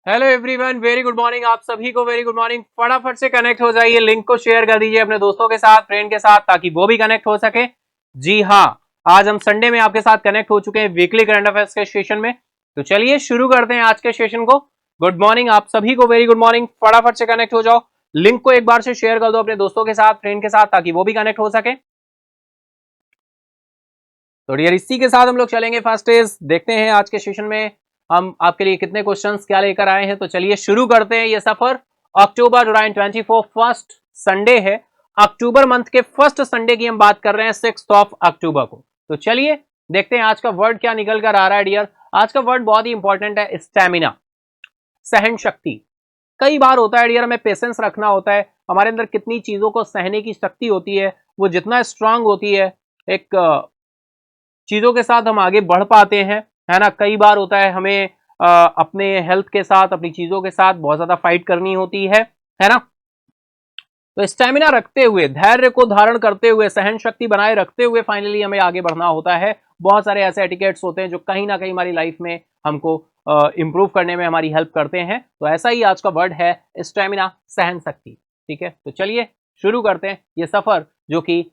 Hello everyone, very good morning. आप सभी को वेरी गुड मॉर्निंग। फटाफट से कनेक्ट हो जाइए, लिंक को शेयर कर दीजिए अपने दोस्तों के साथ, फ्रेंड के साथ, ताकि वो भी कनेक्ट हो सके। जी हाँ, आज हम संडे में आपके साथ कनेक्ट हो चुके हैं वीकली करंट अफेयर्स के सेशन में। तो चलिए शुरू करते हैं आज के सेशन को। गुड मॉर्निंग आप सभी को, वेरी गुड मॉर्निंग। फटाफट से कनेक्ट हो जाओ, लिंक को एक बार से शेयर कर दो अपने दोस्तों के साथ, फ्रेंड के साथ, ताकि वो भी कनेक्ट हो सके। तो डियर, इसी के साथ हम लोग चलेंगे फर्स्ट इज, देखते हैं आज के सेशन में हम आपके लिए कितने क्वेश्चंस क्या लेकर आए हैं। तो चलिए शुरू करते हैं ये सफर। अक्टूबर 24 फर्स्ट संडे है। अक्टूबर मंथ के फर्स्ट संडे की हम बात कर रहे हैं 6 अक्टूबर को। तो चलिए देखते हैं आज का वर्ड क्या निकल कर आ रहा है डियर। आज का वर्ड बहुत ही इंपॉर्टेंट है, स्टैमिना, सहन शक्ति। कई बार होता है डियर, हमें पेशेंस रखना होता है। हमारे अंदर कितनी चीजों को सहने की शक्ति होती है, वो जितना स्ट्रांग होती है, एक चीजों के साथ हम आगे बढ़ पाते हैं, है ना। कई बार होता है हमें अपने हेल्थ के साथ, अपनी चीजों के साथ बहुत ज्यादा फाइट करनी होती है ना। तो स्टैमिना रखते हुए, धैर्य को धारण करते हुए, सहन शक्ति बनाए रखते हुए फाइनली हमें आगे बढ़ना होता है। बहुत सारे ऐसे एटिकेट्स होते हैं जो कहीं ना कहीं हमारी लाइफ में हमको इंप्रूव करने में हमारी हेल्प करते हैं। तो ऐसा ही आज का वर्ड है स्टैमिना, सहन शक्ति। ठीक है, तो चलिए शुरू करते हैं ये सफर, जो कि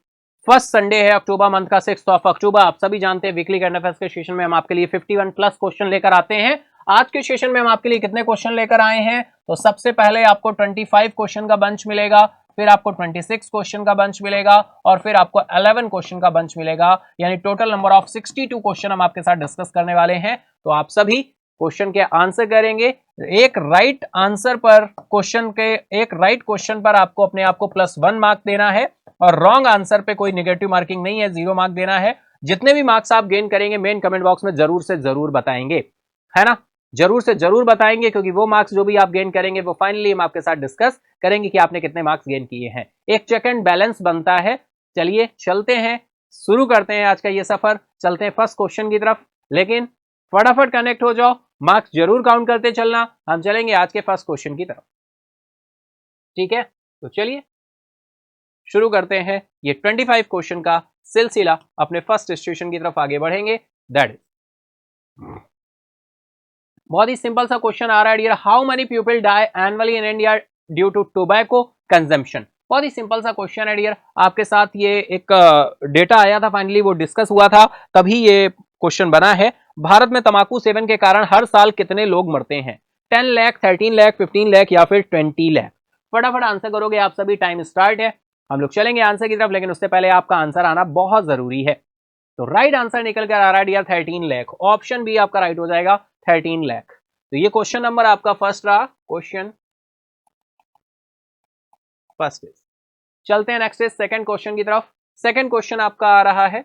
फर्स्ट संडे है अक्टूबर मंथ का, 6 अक्टूबर। आप सभी जानते हैं वीकली करंट अफेयर्स के सेशन में हम आपके लिए 51 प्लस क्वेश्चन लेकर आते हैं। आज के सेशन में हम आपके लिए कितने क्वेश्चन लेकर आए हैं? तो सबसे पहले आपको 25 क्वेश्चन का बंच मिलेगा, फिर आपको 26 क्वेश्चन का बंच मिलेगा, और फिर आपको 11 क्वेश्चन का बंच मिलेगा। यानी टोटल नंबर ऑफ 62 क्वेश्चन हम आपके साथ डिस्कस करने वाले हैं। तो आप सभी क्वेश्चन के आंसर करेंगे। एक राइट आंसर पर, क्वेश्चन के एक राइट क्वेश्चन पर आपको अपने आप को +1 मार्क देना है, और रॉन्ग आंसर पे कोई नेगेटिव मार्किंग नहीं है, 0 मार्क देना है। जितने भी मार्क्स आप गेन करेंगे मेन कमेंट बॉक्स में जरूर से जरूर बताएंगे, है ना। जरूर से जरूर बताएंगे, क्योंकि वो मार्क्स जो भी आप गेन करेंगे वो फाइनली हम आपके साथ डिस्कस करेंगे कि आपने कितने मार्क्स गेन किए हैं। एक चेक एंड बैलेंस बनता है। चलिए चलते हैं, शुरू करते हैं आज का ये सफर। चलते हैं फर्स्ट क्वेश्चन की तरफ, लेकिन फटाफट कनेक्ट हो जाओ, मार्क्स जरूर काउंट करते चलना। हम चलेंगे आज के फर्स्ट क्वेश्चन की तरफ, ठीक है। तो चलिए शुरू करते हैं ये 25 क्वेश्चन का सिलसिला। अपने फर्स्ट स्टेशन की तरफ आगे बढ़ेंगे। दैट इज, बहुत ही सिंपल सा क्वेश्चन आ रहा है dear, how many people die annually in India due to tobacco consumption. बहुत ही सिंपल सा क्वेश्चन है डियर। आपके साथ ये एक डेटा आया था, फाइनली वो डिस्कस हुआ था, तभी ये क्वेश्चन बना है। भारत में तंबाकू सेवन के कारण हर साल कितने लोग मरते हैं? 10 लाख, 13 लाख, 15 लाख या फिर 20 लाख? फटाफट आंसर करोगे आप सभी, टाइम स्टार्ट है। हम लोग चलेंगे आंसर की तरफ, लेकिन उससे पहले आपका आंसर आना बहुत जरूरी है। तो राइट आंसर निकल कर आ रहा है डियर 13 लाख। ऑप्शन बी आपका राइट हो जाएगा, 13 लाख। तो ये क्वेश्चन नंबर आपका फर्स्ट रहा, क्वेश्चन फर्स्ट इज। चलते हैं नेक्स्ट इज सेकंड क्वेश्चन की तरफ। सेकंड क्वेश्चन आपका आ रहा है,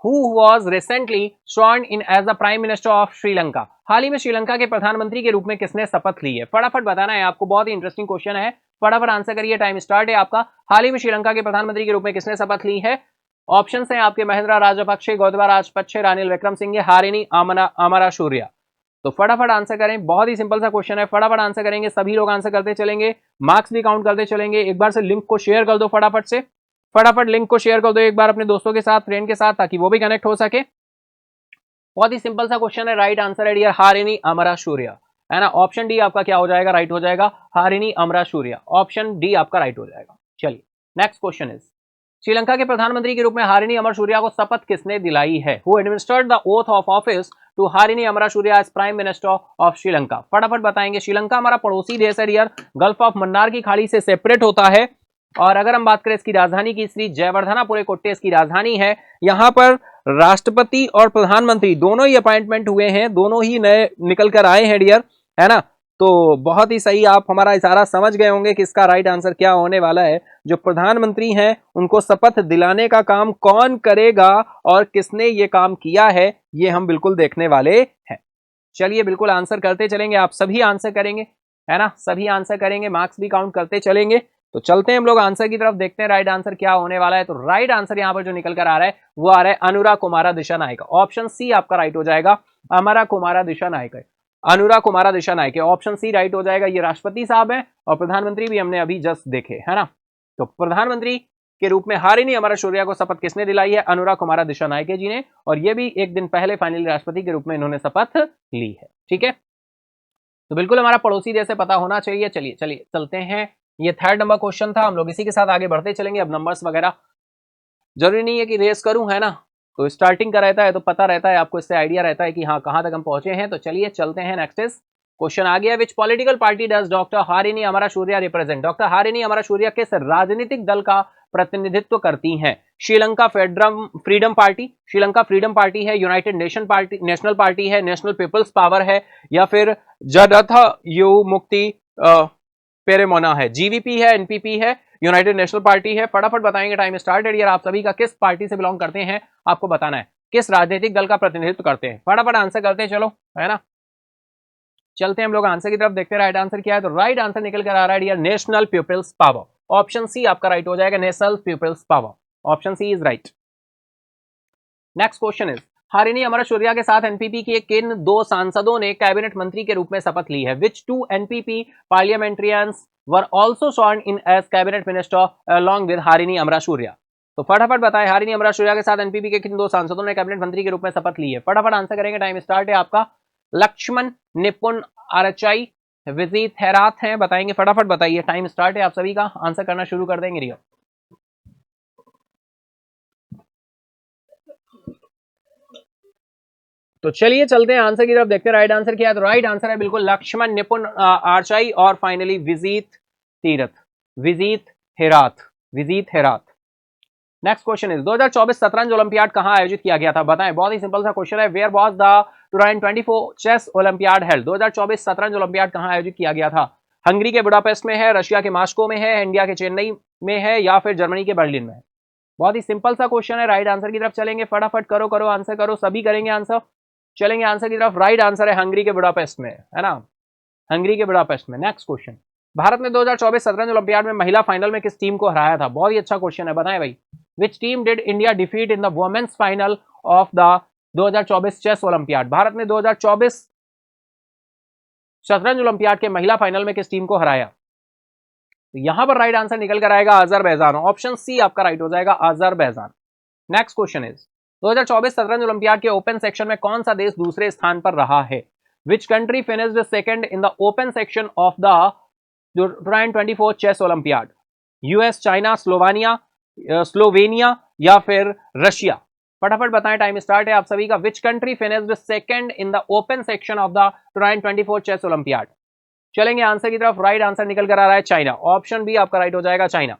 Who was recently sworn in as the Prime Minister of Sri Lanka? हाल ही में श्रीलंका के प्रधानमंत्री के रूप में किसने शपथ ली है? फटाफट बताना है आपको, बहुत ही इंटरेस्टिंग क्वेश्चन है। फटाफट आंसर करिए, टाइम स्टार्ट है आपका। हाल ही में श्रीलंका के प्रधानमंत्री के रूप में किसने शपथ ली है? ऑप्शन है आपके, महिंद्रा राजपक्षे, गोतबाया राजपक्षे, रानिल विक्रमसिंघे, हारिनी अमरासूर्या। तो फटाफट आंसर करें, बहुत ही सिंपल सा क्वेश्चन है। फटाफट आंसर करेंगे, सभी लोग आंसर करते चलेंगे, मार्क्स भी काउंट करते चलेंगे। एक बार से लिंक को शेयर कर दो फटाफट से, फटाफट लिंक को शेयर कर दो एक बार अपने दोस्तों के साथ, फ्रेंड के साथ, ताकि वो भी कनेक्ट हो सके। बहुत ही सिंपल सा क्वेश्चन है। राइट आंसर है डियर हारिनी अमरासूर्या, है ना। ऑप्शन डी आपका क्या हो जाएगा? राइट हो जाएगा, हारिनी अमरासूर्या। ऑप्शन डी आपका राइट हो जाएगा। चलिए नेक्स्ट क्वेश्चन इज, श्रीलंका के प्रधानमंत्री के रूप में हारिनी अमरासूर्या को शपथ किसने दिलाई है? Who administered the oath of office to Harini Amarasuriya as prime minister of Sri Lanka? फटाफट बताएंगे। श्रीलंका हमारा पड़ोसी देश है डियर, गल्फ ऑफ मन्नार की खाड़ी से सेपरेट होता है। और अगर हम बात करें इसकी राजधानी की, श्री जयवर्धनापुरे कोट्टे इसकी राजधानी है। यहां पर राष्ट्रपति और प्रधानमंत्री दोनों ही अपॉइंटमेंट हुए हैं, दोनों ही नए निकल कर आए हैं डियर, है ना। तो बहुत ही सही, आप हमारा इशारा समझ गए होंगे कि इसका राइट आंसर क्या होने वाला है। जो प्रधानमंत्री हैं उनको शपथ दिलाने का काम कौन करेगा और किसने ये काम किया है, ये हम बिल्कुल देखने वाले हैं। चलिए बिल्कुल आंसर करते चलेंगे, आप सभी आंसर करेंगे, है ना, सभी आंसर करेंगे, मार्क्स भी काउंट करते चलेंगे। तो चलते हैं हम लोग आंसर की तरफ, देखते हैं राइट आंसर क्या होने वाला है। तो राइट आंसर यहां पर जो निकल कर आ रहा है वो आ रहा है अनुरा कुमारा दिशानायक। ऑप्शन सी आपका राइट हो जाएगा, अमरा कुमारा दिशानायक है, अनुरा कुमारा दिशानायक है, ऑप्शन सी राइट हो जाएगा। ये राष्ट्रपति साहब हैं और प्रधानमंत्री भी हमने अभी जस्ट देखे, है ना। तो प्रधानमंत्री के रूप में हारिनी अमराशूर्या को शपथ किसने दिलाई है? अनुरा कुमारा दिशानायक जी ने, और ये भी एक दिन पहले फाइनली राष्ट्रपति के रूप में इन्होंने शपथ ली है। ठीक है, तो बिल्कुल हमारा पड़ोसी जैसे पता होना चाहिए। चलिए चलिए चलते हैं, ये थर्ड नंबर क्वेश्चन था, हम लोग इसी के साथ आगे बढ़ते चलेंगे। अब नंबर्स वगैरह जरूरी नहीं है कि रेस करूं, है ना, तो स्टार्टिंग का रहता है तो पता रहता है आपको, इससे आइडिया रहता है कि हाँ कहां तक हम पहुंचे हैं। तो चलिए चलते हैं, नेक्स्ट इज क्वेश्चन आ गया, which political party does doctor Harini Amarasuriya represent? Doctor Harini Amarasuriya किस राजनीतिक दल का प्रतिनिधित्व करती हैं? Sri Lanka freedom party, Sri Lanka freedom party है, यूनाइटेड नेशनल पार्टी है, नेशनल पीपल्स पावर है, या फिर जडथा यू मुक्ति पेरेमोना है, जीवीपी है, एनपीपी है, यूनाइटेड नेशनल पार्टी है। फटाफट बताएंगे, टाइम स्टार्टेड। यार आप सभी का किस पार्टी से बिलोंग करते हैं आपको बताना है, किस राजनीतिक दल का प्रतिनिधित्व करते हैं, फटाफट आंसर करते हैं, चलो, है ना। चलते हैं हम लोग आंसर की तरफ, देखते हैं राइट आंसर क्या है। तो राइट आंसर निकल कर आ रहा है dear national people's power, option C आपका राइट हो जाएगा, national people's power, option C is right. Next question is, Harini Amarasuriya के साथ एनपीपी के किन दो सांसदों ने कैबिनेट मंत्री के रूप में शपथ ली है? Which two NPP parliamentarians were also sworn in as cabinet minister along with Harini Amarasuriya? तो फटाफट बताएं, हारिनी अमराशूर्या के साथ एनपीपी के किन दो सांसदों ने कैबिनेट मंत्री के रूप में शपथ ली है? फटाफट आंसर करेंगे, टाइम स्टार्ट है आपका। लक्ष्मण निपुण आरचाई, विजीत हैरात हैं, बताएंगे, फटाफट बताइए, टाइम स्टार्ट है आप सभी का, आंसर करना शुरू कर देंगे रियो। तो चलिए चलते हैं आंसर की तरफ, देखते हैं राइट आंसर क्या है। तो राइट आंसर है बिल्कुल लक्ष्मण निपुण आरचाई और finally Vijit Tirath, Vijit Herat, Vijit Herat. Next question is, 2024 शतरंज ओलंपियाड कहां आयोजित किया गया था? बताएं, बहुत ही सिंपल सा क्वेश्चन है, where was the 2024 chess olympiad held? 2024 शतरंज ओलंपियाड कहां आयोजित किया गया था? हंगरी के बुडापेस्ट में है, रशिया के मास्को में है, इंडिया के चेन्नई में है, या फिर जर्मनी के बर्लिन में है? बहुत ही सिंपल सा क्वेश्चन है, राइट आंसर की तरफ चलेंगे, फटाफट करो करो आंसर करो, सभी करेंगे आंसर, चलेंगे आंसर की तरफ। राइट आंसर है हंगरी के बुडापेस्ट में, है ना, हंगरी के बुडापेस्ट में। नेक्स्ट क्वेश्चन, भारत ने 2024 शतरंज ओलंपियाड में महिला फाइनल में किस टीम को हराया था? बहुत ही अच्छा क्वेश्चन है, बताएं भाई, which team did India defeat in the women's final of the 2024 chess olympiad? Bharat ने 2024 शतरंज ओलंपियाड के महिला फाइनल में किस टीम को हराया? तो यहां पर राइट आंसर निकल कर आएगा अजरबैजान, ऑप्शन सी आपका राइट हो जाएगा, अजरबैजान। नेक्स्ट क्वेश्चन इज, 2024 शतरंज ओलंपियाड के ओपन सेक्शन में कौन सा देश दूसरे स्थान पर रहा है? Which country finished second in the open section of the 2024 chess olympiad? US, China, Slovenia या फिर रशिया? फटाफट बताएं, टाइम स्टार्ट है आप सभी का। Which country finished second in the open section of the 2024 chess olympiad? चलेंगे आंसर की तरफ, राइट आंसर निकल कर आ रहा है चाइना, ऑप्शन बी आपका राइट हो जाएगा, चाइना।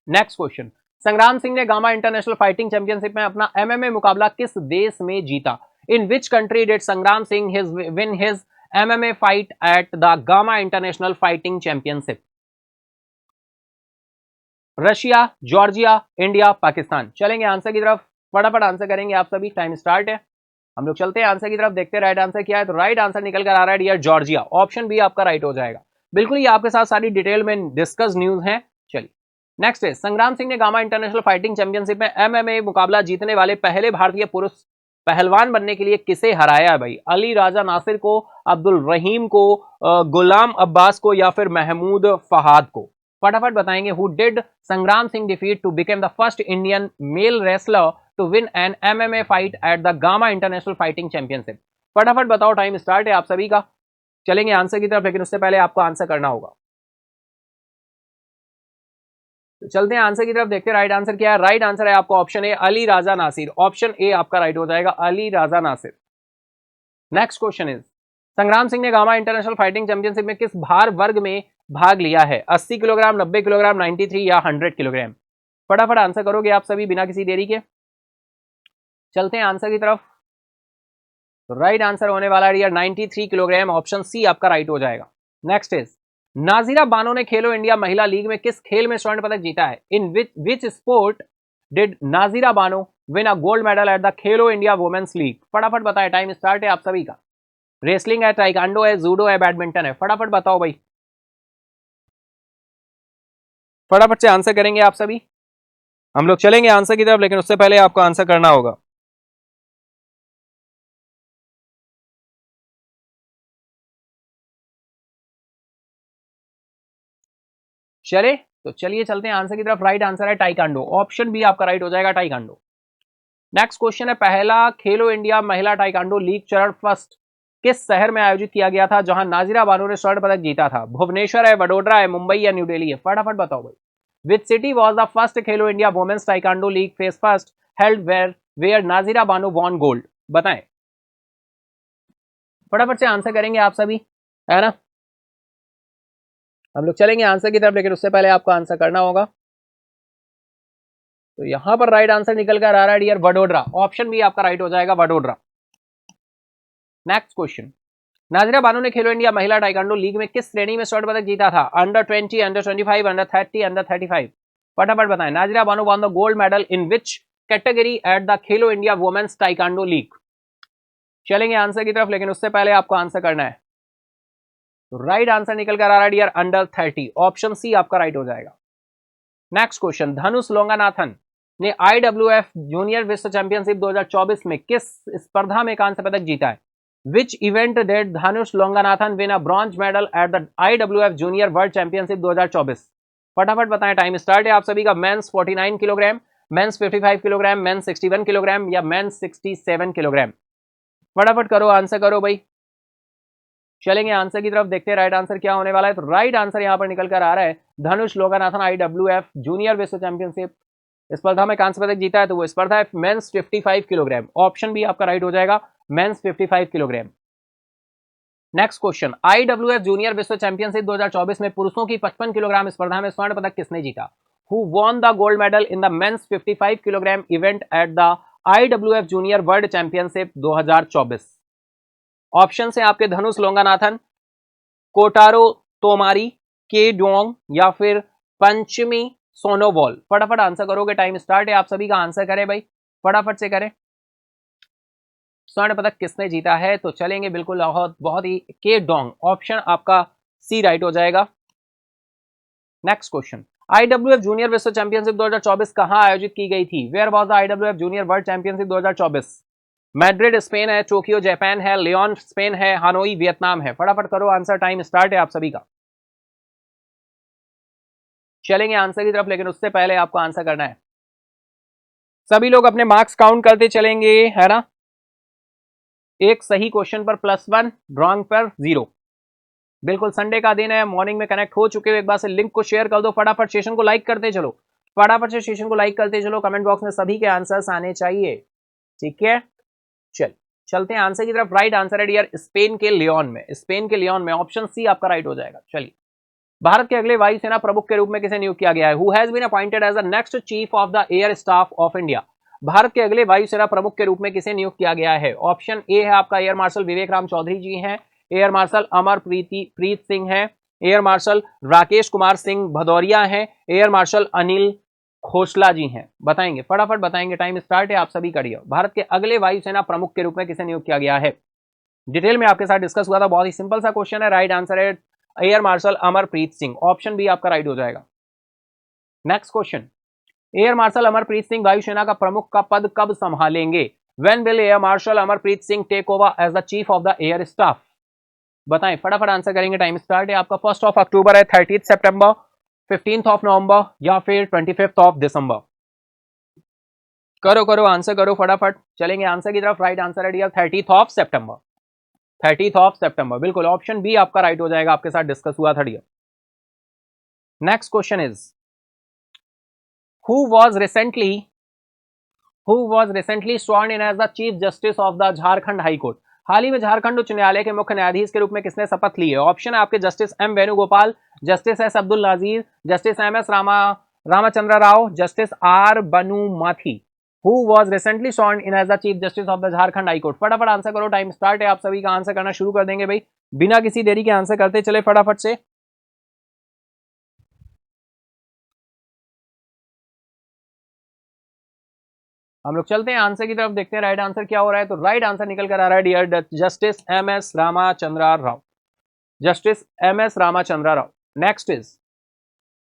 नेक्स्ट क्वेश्चन, संग्राम सिंह ने गामा इंटरनेशनल फाइटिंग चैंपियनशिप में अपना एमएमए मुकाबला किस देश में जीता? इन विच country did Sangram Singh win his MMA fight at the Gama International Fighting championship? Russia, Georgia, India, Pakistan? चलेंगे आंसर की तरफ, फटाफट आंसर करेंगे आप सभी, टाइम स्टार्ट है, हम लोग चलते हैं आंसर की तरफ, देखते हैं राइट आंसर क्या है। तो राइट आंसर निकल कर आ रहा है डियर जॉर्जिया, ऑप्शन बी आपका राइट हो जाएगा। बिल्कुल ये आपके साथ सारी डिटेल में डिस्कस न्यूज है। चलिए नेक्स्ट है, संग्राम सिंह ने गामा इंटरनेशनल फाइटिंग चैंपियनशिप में एमएमए मुकाबला जीतने वाले पहले भारतीय पुरुष पहलवान बनने के लिए किसे हराया भाई? अली राजा नासिर को, अब्दुल रहीम को, गुलाम अब्बास को, या फिर महमूद फहाद को? फटाफट बताएंगे, who did Sangram Singh defeat to become the first Indian male wrestler to win an MMA fight at the Gama International Fighting Championship? फटाफट बताओ, टाइम स्टार्ट है आप सभी का, चलेंगे आंसर की तरफ, लेकिन उससे पहले आपको आंसर करना होगा। तो चलते हैं आंसर की तरफ, देखते हैं राइट आंसर क्या है। राइट आंसर है आपका option A, Ali Raja Nasir, option A आपका राइट हो जाएगा, Ali Raja Nasir. Next question is, Sangram Singh ने गामा इंटरनेशनल फाइटिंग चैंपियनशिप में किस भार वर्ग में भाग लिया है? 80 किलोग्राम, 90 किलोग्राम, 93 या 100 किलोग्राम? फटाफट आंसर करोगे आप सभी बिना किसी देरी के, चलते हैं आंसर की तरफ। तो राइट आंसर होने वाला है 93 किलोग्राम, ऑप्शन सी आपका राइट हो जाएगा। नेक्स्ट इज नाजीरा बानो ने खेलो इंडिया महिला लीग में किस खेल में स्वर्ण पदक जीता है? In which sport did Nazira Bano win a gold medal at the Khelo India women's league? फटाफट बताएं, टाइम स्टार्ट है आप सभी का। रेसलिंग है, टाइकांडो है, जूडो है, बैडमिंटन है, फटाफट बताओ भाई, फटाफट से आंसर करेंगे आप सभी। हम लोग चलेंगे आंसर की तरफ, लेकिन उससे पहले आपको आंसर करना होगा। चले तो चलिए चलते हैं आंसर की तरफ। राइट आंसर है टाइकांडो, ऑप्शन बी आपका राइट हो जाएगा, टाइकांडो। नेक्स्ट क्वेश्चन है, पहला खेलो इंडिया महिला टाइकांडो लीग चरण फर्स्ट किस शहर में आयोजित किया गया था जहां नाजीरा बानो ने स्वर्ण पदक जीता था? भुवनेश्वर है, वडोदरा है, मुंबई या न्यू दिल्ली है? फटाफट बताओ भाई। Which city was the first Khelo India women's taekwondo league phase first held where Nazira Bano won gold? बताएं, फटाफट से आंसर करेंगे आप सभी, है ना। हम लोग चलेंगे आंसर की तरफ, लेकिन उससे पहले आपको आंसर करना होगा। तो यहां पर राइट आंसर निकल कर आ रहा है डियर वडोदरा, ऑप्शन बी आपका राइट हो जाएगा, वडोदरा। नेक्स्ट क्वेश्चन, नाजीरा बानो ने खेलो इंडिया महिला टाइकांडो लीग में किस श्रेणी में स्वर्ण पदक जीता था? Under 20, under 25, under 30, under 35? फटाफट बताएं, Nazira Bano won the gold medal in which category at the Khelo India women's taekwondo league? चलेंगे आंसर की तरफ, लेकिन उससे पहले आपको आंसर करना है। तो राइट आंसर निकल कर आ रहा है डियर अंडर 30, ऑप्शन सी आपका राइट हो जाएगा। नेक्स्ट क्वेश्चन, धनुष लोंगानाथन ने आईडब्ल्यूएफ जूनियर विश्व चैंपियनशिप 2024 में किस स्पर्धा में कांस्य पदक जीता है? Which event did Dhanush Loganathan win a bronze medal at the IWF junior world championship 2024? फटाफट बताएं, टाइम स्टार्ट है आप सभी का। Men's 49 kilogram, men's 55 kilogram, men's 61 kilogram या मेंस 67 किलोग्राम? फटाफट करो, आंसर करो भाई। चलेंगे आंसर की तरफ, देखते हैं राइट आंसर क्या होने वाला है। तो राइट आंसर यहां पर निकल कर आ रहा है, धनुष लोंगानाथन आईडब्ल्यूएफ जूनियर विश्व चैंपियनशिप स्पर्धा में कांस्य पदक जीता है, तो वो स्पर्धा है मेंस 55 किलोग्राम, ऑप्शन बी आपका राइट हो जाएगा, men's 55 kilogram. Next question, IWF junior विश्व चैंपियनशिप 2024 में पुरुषों की 55 किलोग्राम स्पर्धा में स्वर्ण पदक किसने जीता? Who won the gold medal in the men's 55 kilogram event at the IWF junior world championship 2024? Option है आपके धनुष लोंगानाथन, कोटारो तोमारी, के डोंग या फिर पंचमी सोनोबॉल? फटाफट आंसर करोगे, टाइम स्टार्ट है आप सभी का, आंसर करें भाई, फटाफट से करें। स्वर्ण पदक किसने जीता है? तो चलेंगे बिल्कुल बहुत ही, के डोंग, ऑप्शन आपका सी राइट हो जाएगा। नेक्स्ट क्वेश्चन, आईडब्ल्यूएफ जूनियर विश्व चैंपियनशिप 2024 कहां आयोजित की गई थी? Where was the IWF junior world championship 2024? Madrid Spain है, टोक्यो जापान है, लियोन स्पेन है, हानोई वियतनाम है? फटाफट करो आंसर, टाइम स्टार्ट है आप सभी का। चलेंगे आंसर की तरफ, लेकिन उससे पहले आपको आंसर करना है। सभी लोग अपने मार्क्स काउंट करते चलेंगे, है ना। एक सही क्वेश्चन पर +1, रॉन्ग पर 0। बिल्कुल संडे का दिन है, मॉर्निंग में कनेक्ट हो चुके हो, एक बार से लिंक को शेयर कर दो, फटाफट सेशन को लाइक करते चलो, फटाफट से सेशन को लाइक करते चलो, कमेंट बॉक्स में सभी के आंसर्स आने चाहिए, ठीक है। चलते हैं आंसर की तरफ। राइट आंसर है डियर स्पेन के लियोन में, स्पेन के लियोन में, ऑप्शन सी आपका राइट हो जाएगा। चलिए, भारत के अगले वायुसेना प्रमुख के रूप में किसे नियुक्त किया गया है? Who has been appointed as the next chief of the air staff of India? Bharat के अगले वायुसेना प्रमुख के रूप में किसे नियुक्त किया गया है? ऑप्शन ए है आपका एयर मार्शल विवेक राम चौधरी जी हैं, एयर मार्शल अमर प्रीत सिंह है, एयर मार्शल राकेश कुमार सिंह भदौरिया है, एयर मार्शल अनिल खोसला जी हैं? बताएंगे, फटाफट बताएंगे, टाइम स्टार्ट है आप सभी करिए। भारत के अगले वायुसेना प्रमुख के रूप में किसे नियुक्त किया गया है? डिटेल में आपके साथ डिस्कस हुआ था, बहुत ही सिंपल सा क्वेश्चन है। राइट आंसर है air marshal Amarpreet Singh, option B आपका राइट हो जाएगा। Next question, air marshal Amarpreet Singh वायुसेना का प्रमुख का पद कब संभालेंगे? When will air marshal Amarpreet Singh take over as the chief of the air staff? बताएं, फटाफट आंसर करेंगे, टाइम स्टार्ट है आपका। 1 अक्टूबर है, 30 सितंबर, 15 नवंबर या फिर 25 दिसंबर? करो करो आंसर करो फटाफट, चलेंगे आंसर की तरफ। राइट आंसर है डियर 30 सितंबर, 30 सितंबर, बिल्कुल ऑप्शन बी आपका राइट हो जाएगा, आपके साथ डिस्कस हुआ था dear. Next question is, who was recently sworn in as the chief justice of the Jharkhand high court? हाल ही में झारखंड उच्च न्यायालय के मुख्य न्यायाधीश के रूप में किसने शपथ ली है? ऑप्शन है आपके justice M Venugopal, justice S Abdul Nazeer, justice M S Ramachandra Rao, justice R Banumathi? Who was recently sworn in as the chief justice of the Jharkhand high court? फटाफट आंसर करो, टाइम स्टार्ट है, आप सभी का आंसर करना शुरू कर देंगे भाई, बिना किसी देरी के आंसर करते चले फटाफट से। हम लोग चलते हैं आंसर की तरफ, देखते हैं राइट आंसर क्या हो रहा है। तो राइट आंसर निकल कर आ रहा है dear justice M S Ramachandra Rao, justice M S Ramachandra Rao. Next is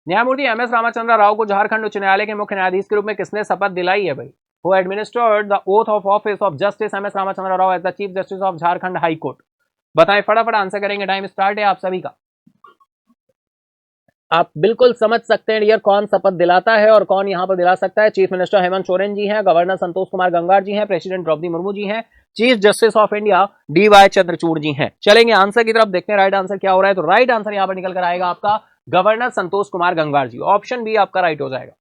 न्यायमूर्ति एम एस रामाचंद्रा राव को झारखंड उच्च न्यायालय के मुख्य न्यायाधीश के रूप में किसने शपथ दिलाई है भाई? Who administered the oath of office of justice M S Ramachandra Rao as the chief justice of Jharkhand high court? बताएं, फटाफट आंसर करेंगे, टाइम स्टार्ट है आप सभी का। आप बिल्कुल समझ सकते हैं डियर कौन शपथ दिलाता है और कौन यहां पर दिला सकता है। चीफ मिनिस्टर हेमंत सोरेन जी हैं, गवर्नर संतोष कुमार गंगवार जी हैं, प्रेसिडेंट द्रौपदी मुर्मू जी हैं, chief justice of India DY Chandrachud ji हैं। चलेंगे आंसर की तरफ, देखते हैं राइट आंसर क्या हो रहा है। तो राइट आंसर यहां पर निकल कर आएगा आपका गवर्नर संतोष कुमार गंगवार जी। ऑप्शन बी आपका राइट हो जाएगा।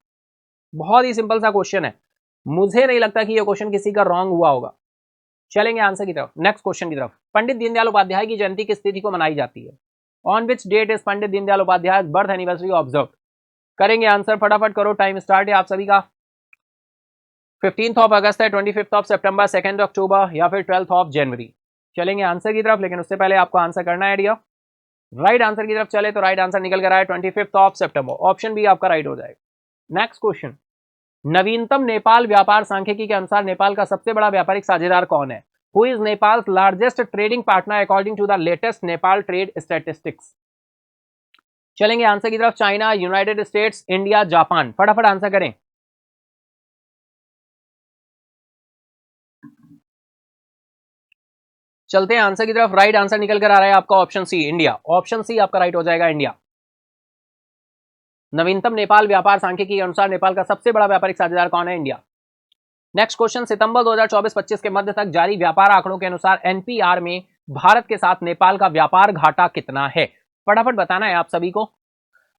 बहुत ही सिंपल सा क्वेश्चन है, मुझे नहीं लगता कि यह क्वेश्चन किसी का रॉन्ग हुआ होगा। चलेंगे आंसर की तरफ, नेक्स्ट क्वेश्चन की तरफ। पंडित दीनदयाल उपाध्याय की जयंती किस तिथि को मनाई जाती है? On which date is Pandit Deendayal Upadhyaya birth anniversary observed? करेंगे आंसर, फटाफट करो, टाइम स्टार्ट है आप सभी का। 15th ऑफ अगस्त है, 25th ऑफ सितंबर, 2nd अक्टूबर या फिर 12th ऑफ जनवरी? चलेंगे आंसर की तरफ, लेकिन उससे पहले आपको आंसर करना है डियर। राइट आंसर की तरफ चले तो राइट आंसर निकल कर आया 25th ऑफ सितंबर। ऑप्शन बी आपका राइट हो जाएगा। नेक्स्ट क्वेश्चन, नवीनतम नेपाल व्यापार सांख्यिकी के अनुसार नेपाल का सबसे बड़ा व्यापारिक साझेदार कौन है? Who is Nepal largest trading partner according to the latest Nepal trade statistics? चलेंगे आंसर की तरफ, China, United States, India, Japan? फटाफट आंसर करें। चलते हैं आंसर की तरफ, राइट आंसर निकल कर आ रहा है आपका option C, India. Option C आपका राइट हो जाएगा, इंडिया। नवीनतम नेपाल व्यापार सांख्यिकी के अनुसार नेपाल का सबसे बड़ा व्यापारिक साझेदार कौन है? इंडिया। नेक्स्ट क्वेश्चन, सितंबर 2024-25 के मध्य तक जारी व्यापार आंकड़ों के अनुसार एनपीआर में भारत के साथ नेपाल का व्यापार घाटा कितना है? फटाफट बताना है आप सभी को।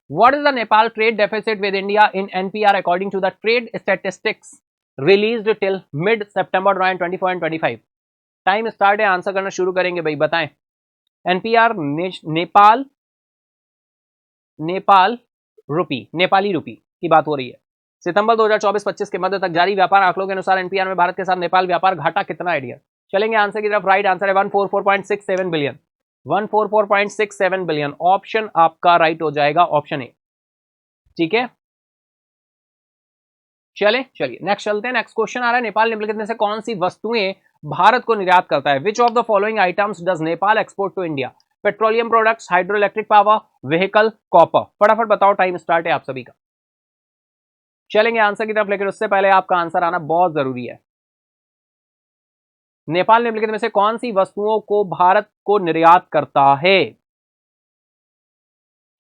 What is the Nepal trade deficit with India in NPR according to the trade statistics released till mid September 2024 and 25? Time start है, आंसर करना शुरू करेंगे भाई, बताएं। NPR Nepal, Nepal rupee, Nepali rupee की बात हो रही है। सितंबर 2024-25 के मध्य तक जारी व्यापार आंकड़ों के अनुसार एनपीआर में भारत के साथ नेपाल व्यापार घाटा कितना है डियर? चलेंगे आंसर की तरफ, राइट आंसर है 144.67 बिलियन। 144.67 बिलियन ऑप्शन आपका राइट हो जाएगा, ऑप्शन ए। ठीक है, चलिए नेक्स्ट चलते हैं। नेक्स्ट क्वेश्चन आ रहा है, नेपाल निम्नलिखित में से कौन सी वस्तुएं भारत को निर्यात करता है? Which of the following items does Nepal export to India? Petroleum products, hydroelectric power, vehicle, copper? फटाफट बताओ, टाइम स्टार्ट है आप सभी का। चलेंगे आंसर की तरफ, लेकिन उससे पहले आपका आंसर आना बहुत जरूरी है। नेपाल निम्नलिखित में से कौन सी वस्तुओं को भारत को निर्यात करता है?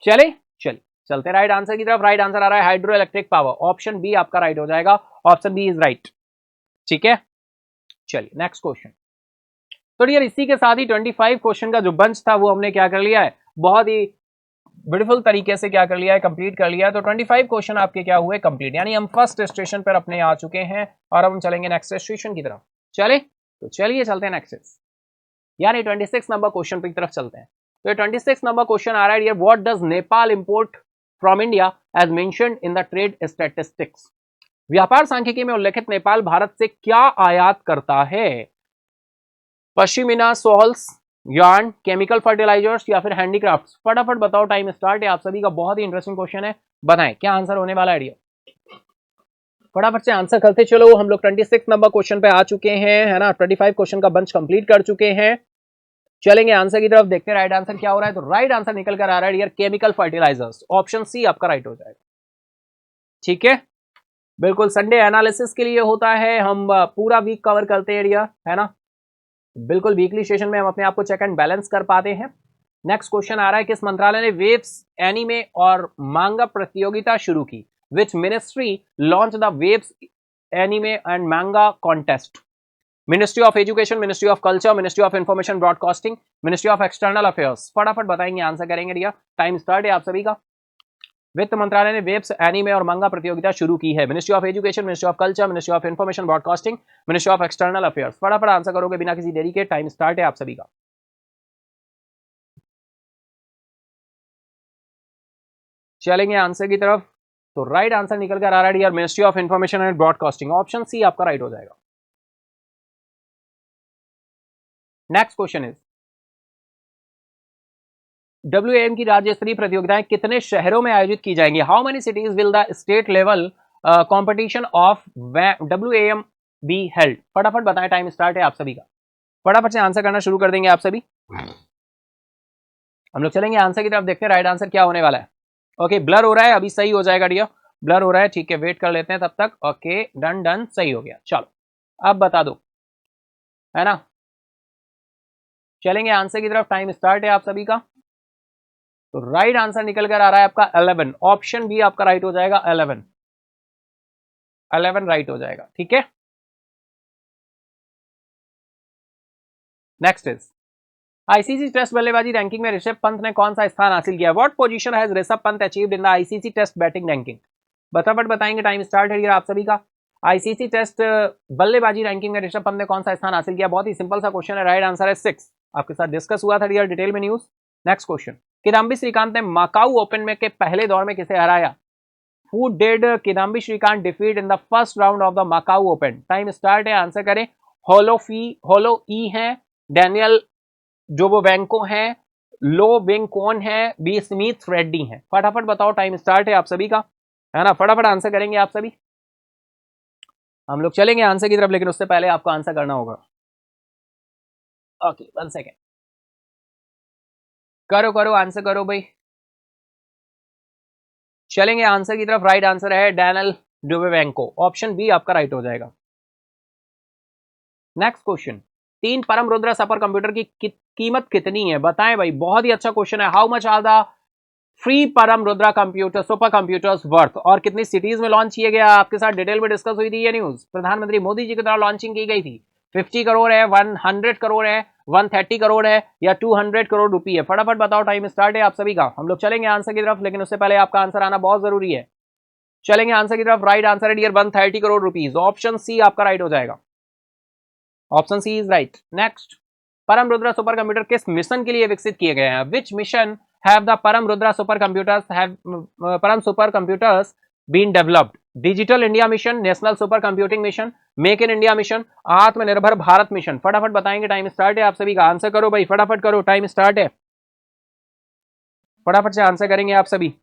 चलिए चलते राइट आंसर की तरफ। राइट आंसर आ रहा है hydroelectric power. Option B आपका राइट हो जाएगा, ऑप्शन बी इज राइट। ठीक है, चलिए नेक्स्ट क्वेश्चन। तो डियर इसी के साथ ही 25 क्वेश्चन का जो बंच था वो हमने क्या कर लिया है, बहुत ही ब्यूटीफुल तरीके से क्या कर लिया है, कंप्लीट कर लिया है। तो 25 क्वेश्चन आपके क्या हुए, कंप्लीट, यानी हम फर्स्ट स्टेशन पर अपने आ चुके हैं और अब हम चलेंगे नेक्स्ट स्टेशन की तरफ। चले तो चलिए चलते हैं नेक्स्ट, यानी 26 नंबर क्वेश्चन की तरफ चलते हैं। तो ये 26 नंबर क्वेश्चन आ रहा है dear, what does Nepal import from India as mentioned in the trade statistics? व्यापार सांख्यिकी में उल्लेखित नेपाल भारत से क्या आयात करता है? Pashmina shawls, yarn, chemical fertilisers या फिर हैंडीक्राफ्ट्स? फटाफट बताओ, टाइम स्टार्ट है आप सभी का। बहुत ही इंटरेस्टिंग क्वेश्चन है, बताएं क्या आंसर होने वाला है डियर। फटाफट से आंसर करते चलो, हम लोग 26 नंबर क्वेश्चन पे आ चुके हैं, है ना। 25 क्वेश्चन का बंच कंप्लीट कर चुके हैं। चलेंगे आंसर की तरफ, देखते हैं राइट आंसर क्या हो रहा है। तो राइट आंसर निकल कर आ रहा है dear, chemical fertilisers. Option C आपका राइट हो जाएगा। ठीक है, बिल्कुल संडे एनालिसिस के लिए होता है, हम पूरा वीक कवर करते हैं डियर, है ना। बिल्कुल वीकली सेशन में हम अपने आप को चेक एंड बैलेंस कर पाते हैं। नेक्स्ट क्वेश्चन आ रहा है, किस मंत्रालय ने वेव्स एनीमे और मांगा प्रतियोगिता शुरू की? विच मिनिस्ट्री लॉन्च द वेव्स anime and manga contest? Ministry of education, ministry of culture, ministry of information broadcasting, ministry of external affairs? फटाफट बताएंगे, आंसर करेंगे डियर, टाइम स्टार्ट है आप सभी का। वित्त मंत्रालय ने वेब्स एनीमे और मंगा प्रतियोगिता शुरू की है? Ministry of education, ministry of culture, ministry of information broadcasting, ministry of external affairs? फटाफट आंसर करोगे बिना किसी देरी के, टाइम स्टार्ट है आप सभी का। चलेंगे आंसर की तरफ, तो राइट आंसर निकल कर आ रहा है dear ministry of information and broadcasting, option C आपका राइट हो जाएगा। नेक्स्ट क्वेश्चन इज WAM की राज्य स्तरीय प्रतियोगिताएं कितने शहरों में आयोजित की जाएंगी? How many cities will the state level competition of WAM be held? फटाफट बताएं, टाइम स्टार्ट है आप सभी का, फटाफट से आंसर करना शुरू कर देंगे आप सभी। हम लोग चलेंगे आंसर की तरफ, देखते हैं राइट आंसर क्या होने वाला है। ओके, ब्लर हो रहा है, अभी सही हो जाएगा डियर, ब्लर हो रहा है, ठीक है, वेट कर लेते हैं तब तक। ओके, डन डन, सही हो गया। चलो अब बता दो, है ना, चलेंगे आंसर की तरफ, टाइम स्टार्ट है आप सभी का। तो राइट आंसर निकल कर आ रहा है आपका 11, ऑप्शन बी आपका राइट हो जाएगा, 11 राइट हो जाएगा, ठीक है। नेक्स्ट इज आईसीसी टेस्ट बल्लेबाजी रैंकिंग में ऋषभ पंत ने कौन सा स्थान हासिल किया? What position has Rishabh Pant achieved in the ICC test batting ranking? फटाफट बताएंगे, टाइम स्टार्ट है आप सभी का। आईसीसी टेस्ट बल्लेबाजी रैंकिंग में ऋषभ पंत ने कौन सा स्थान हासिल किया? बहुत ही सिंपल सा क्वेश्चन है, राइट आंसर है 6, आपके साथ डिस्कस हुआ था डियर डिटेल में news. Next question, Kidambi Srikanth ने माकाऊ ओपन में के पहले दौर में किसे हराया? Who did Kidambi Srikanth defeat in the first round of the Macau open? Time start है, आंसर करें। होलो ई है, डैनियल जोबोवेंको है, लो बिंग कौन है, बी स्मिथ रेड्डी है? फटाफट बताओ, टाइम स्टार्ट है आप सभी का, है ना, फटाफट आंसर करेंगे आप सभी। हम लोग चलेंगे आंसर की तरफ, लेकिन उससे पहले आपको आंसर करना होगा। ओके, 1 सेकेंड, करो करो आंसर करो भाई। चलेंगे आंसर की तरफ, राइट आंसर है डैनियल जोबोवेंको, ऑप्शन बी आपका राइट हो जाएगा। नेक्स्ट क्वेश्चन, 3 परम रुद्रा सुपर कंप्यूटर की कीमत कितनी है? बताएं भाई, बहुत ही अच्छा क्वेश्चन है। How much are the three Param Rudra computer super computers worth, और कितनी सिटीज में लॉन्च किया गया? आपके साथ डिटेल में डिस्कस हुई थी ये न्यूज, प्रधानमंत्री मोदी जी के द्वारा लॉन्चिंग की गई थी। 50 करोड़ है, 100 करोड़ है, 130 करोड़ है, या 200 करोड़ रुपए है? फटाफट बताओ, टाइम स्टार्ट है आप सभी का। हम लोग चलेंगे आंसर की तरफ, लेकिन उससे पहले आपका आंसर आना बहुत जरूरी है। चलेंगे आंसर की तरफ, राइट आंसर है dear 130 crore rupees, option C आपका राइट हो जाएगा, option C is right. Next, Param Rudra supercomputer किस मिशन के लिए विकसित किए गए हैं? विच mission have the Param Rudra supercomputers Param supercomputers been developed? Digital India mission, national supercomputing mission, make in India mission, Atmanirbhar Bharat mission? फटाफट बताएंगे, टाइम स्टार्ट है आप सभी का, आंसर करो भाई, फटाफट करो, टाइम स्टार्ट है, फटाफट से आंसर करेंगे आप सभी।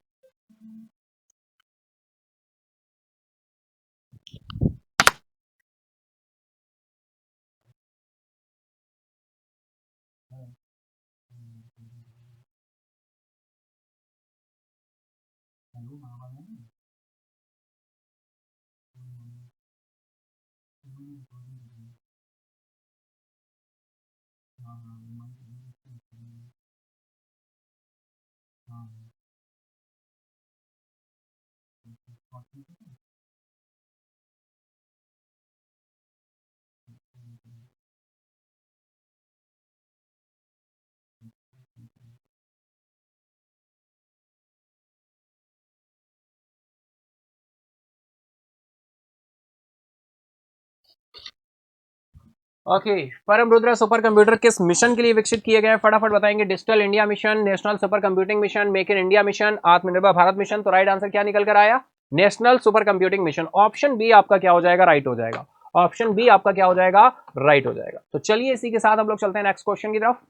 Okay, Param Rudra supercomputer किस मिशन के लिए विकसित किए गए हैं? फटाफट बताएंगे, digital India mission, national supercomputing mission, make in India mission, Atmanirbhar Bharat mission? तो राइट आंसर क्या निकल कर आया? National supercomputing mission, option B आपका क्या हो जाएगा? राइट हो जाएगा, ऑप्शन बी आपका क्या हो जाएगा? राइट हो जाएगा। तो चलिए इसी के साथ हम लोग चलते हैं नेक्स्ट क्वेश्चन की तरफ।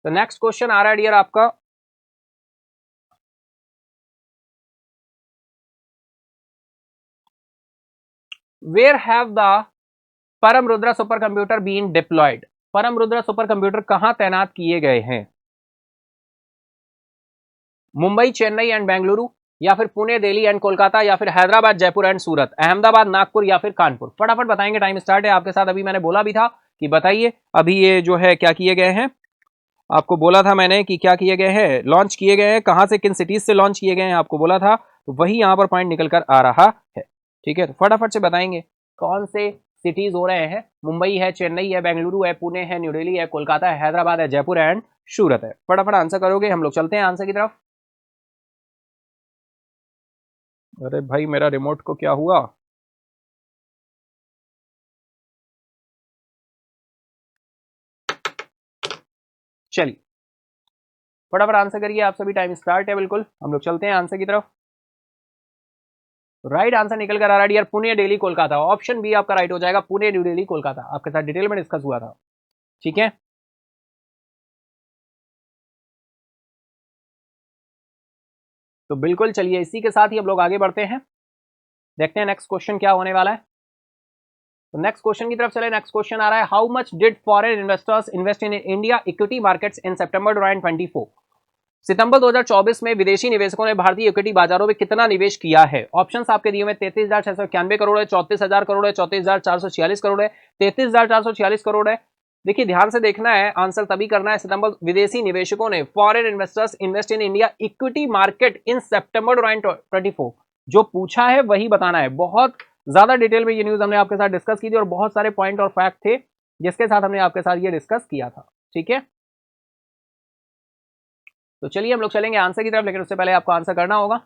तो नेक्स्ट क्वेश्चन आ रहा है डियर आपका, where have the Param Rudra supercomputer been deployed? Param Rudra super computer कहां तैनात किए गए हैं? मुंबई, चेन्नई एंड बेंगलुरु, या फिर पुणे, दिल्ली एंड कोलकाता, या फिर हैदराबाद, जयपुर एंड सूरत, अहमदाबाद, नागपुर, या फिर कानपुर? फटाफट बताएंगे, टाइम स्टार्ट है आपके साथ। अभी मैंने बोला भी था कि बताइए, अभी ये जो है क्या किए गए हैं, आपको बोला था मैंने कि क्या किए गए हैं, लॉन्च किए गए हैं, कहां से, किन सिटीज से लॉन्च किए गए हैं, आपको बोला था, तो वही यहां पर पॉइंट निकल कर आ रहा है, ठीक है। तो फटाफट से बताएंगे कौन से सिटीज हो रहे हैं। मुंबई है, चेन्नई है, बेंगलुरु है, पुणे है, न्यू दिल्ली है, कोलकाता है, हैदराबाद है, जयपुर एंड सूरत है? फटाफट आंसर करोगे, हम लोग चलते हैं आंसर की तरफ। अरे भाई, मेरा रिमोट को क्या हुआ? चलिए फटाफट आंसर करिए आप सभी, टाइम स्टार्ट है बिल्कुल, हम लोग चलते हैं आंसर की तरफ। राइट आंसर निकल कर आ रहा है यार पुणे, दिल्ली, कोलकाता। ऑप्शन बी आपका राइट हो जाएगा, पुणे, न्यू दिल्ली, कोलकाता। आपके साथ डिटेल में डिस्कस हुआ था, ठीक है। तो बिल्कुल चलिए इसी के साथ ही हम लोग आगे बढ़ते हैं, देखते हैं नेक्स्ट क्वेश्चन क्या होने वाला है। तो नेक्स्ट क्वेश्चन की तरफ चले। नेक्स्ट क्वेश्चन आ रहा है, how much did foreign investors invest in India equity markets in September 2024। सितंबर 2024 में विदेशी निवेशकों ने भारतीय इक्विटी बाजारों में कितना निवेश किया है। ऑप्शंस आपके दिए हुए 33,691 करोड़ है, 34,000 करोड़ है, 34,446 करोड़ है, 33,446 करोड़ है। देखिए ध्यान से देखना है, आंसर तभी करना है। सितंबर विदेशी निवेशकों ने, foreign investors invest in India equity market in September 2024, जो पूछा है वही बताना है। बहुत ज्यादा डिटेल में ये न्यूज हमने आपके साथ डिस्कस की थी और बहुत सारे पॉइंट और फैक्ट थे जिसके साथ हमने आपके साथ ये डिस्कस किया था, ठीक है। तो चलिए हम लोग चलेंगे आंसर की तरफ, लेकिन उससे पहले आपको आंसर करना होगा।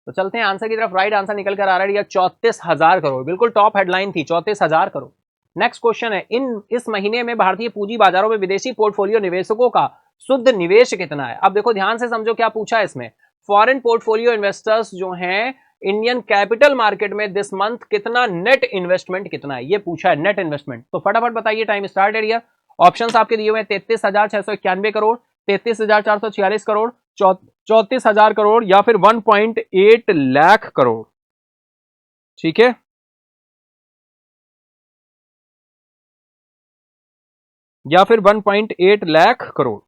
तो चलते हैं आंसर की तरफ। राइट आंसर निकल कर आ रहा है 34,000 करोड़, बिल्कुल टॉप हेडलाइन थी, 34,000 करोड़। नेक्स्ट क्वेश्चन है, इस महीने में भारतीय पूंजी बाजारों में विदेशी पोर्टफोलियो निवेशकों का शुद्ध निवेश कितना है। अब देखो ध्यान से समझो क्या पूछा है इसमें। फॉरेन पोर्टफोलियो इन्वेस्टर्स जो हैं इंडियन कैपिटल मार्केट में दिस मंथ कितना नेट इन्वेस्टमेंट कितना है, ये पूछा है नेट इन्वेस्टमेंट। तो फटाफट बताइए, टाइम स्टार्ट है यार। ऑप्शंस आपके दिए हुए 33,691 करोड़, 33,446 करोड़, 34,000 करोड़ या फिर 1.8 लाख करोड़, ठीक है। या फिर 1.8 लाख करोड़,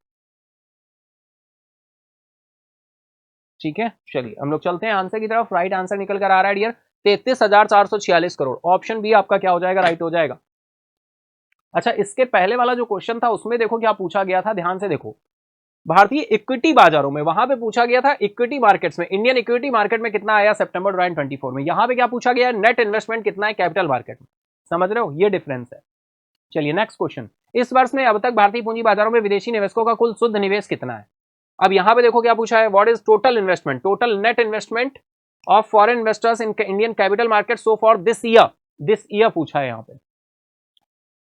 ठीक है। चलिए हम लोग चलते हैं आंसर की तरफ। राइट आंसर निकल कर आ रहा है डियर 33,446 करोड़। ऑप्शन बी आपका क्या हो जाएगा, राइट हो जाएगा। अच्छा, इसके पहले वाला जो क्वेश्चन था उसमें देखो क्या पूछा गया था, ध्यान से देखो। भारतीय इक्विटी बाजारों में, वहां पे पूछा गया था इक्विटी मार्केट्स में, इंडियन इक्विटी मार्केट में कितना आया सितंबर 2024 में। यहां पे क्या पूछा गया है, नेट इन्वेस्टमेंट कितना है कैपिटल मार्केट में। समझ रहे हो, ये डिफरेंस है। चलिए नेक्स्ट क्वेश्चन, इस वर्ष में अब तक भारतीय पूंजी बाजारों में विदेशी निवेशकों का कुल शुद्ध निवेश कितना है। अब यहां पे देखो क्या पूछा है, what is total investment, total net investment of foreign investors in Indian capital market so for this year पूछा है यहाँ पे।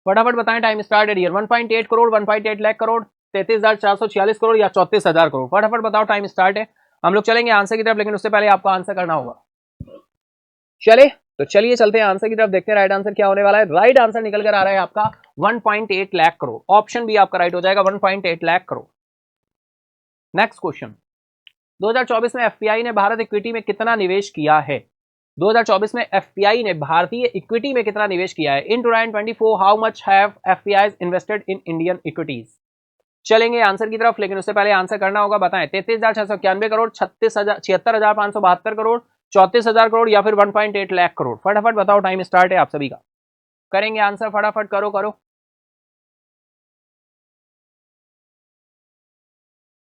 फटाफट बताएं, टाइम स्टार्ट है डियर। 1.8 करोड़, 1.8 लाख करोड़, 33,446 करोड़ या 34,000 करोड़। फटाफट बताओ, टाइम स्टार्ट है। हम लोग चलेंगे आंसर की तरफ, लेकिन उससे पहले आपको आंसर करना होगा। चले तो चलिए चलते हैं आंसर की तरफ, देखते हैं राइट आंसर क्या होने वाला है। राइट आंसर निकल कर आ रहा है आपका 1.8 लाख करोड़। ऑप्शन बी आपका राइट हो जाएगा, 1.8 लाख करोड़। नेक्स्ट क्वेश्चन, 2024 में एफपीआई ने भारत इक्विटी में कितना निवेश किया है। 2024 में एफपीआई ने भारतीय इक्विटी में कितना निवेश किया है। In 2024 how much have FPIs invested in Indian equities. चलेंगे आंसर की तरफ, लेकिन उससे पहले आंसर करना होगा। बताएं, 33,691 करोड़, 76,572 करोड़, 34,000 करोड़ या फिर 1.8 लाख करोड़। फटाफट बताओ, टाइम स्टार्ट है आप सभी का। करेंगे आंसर, फटाफट करो करो।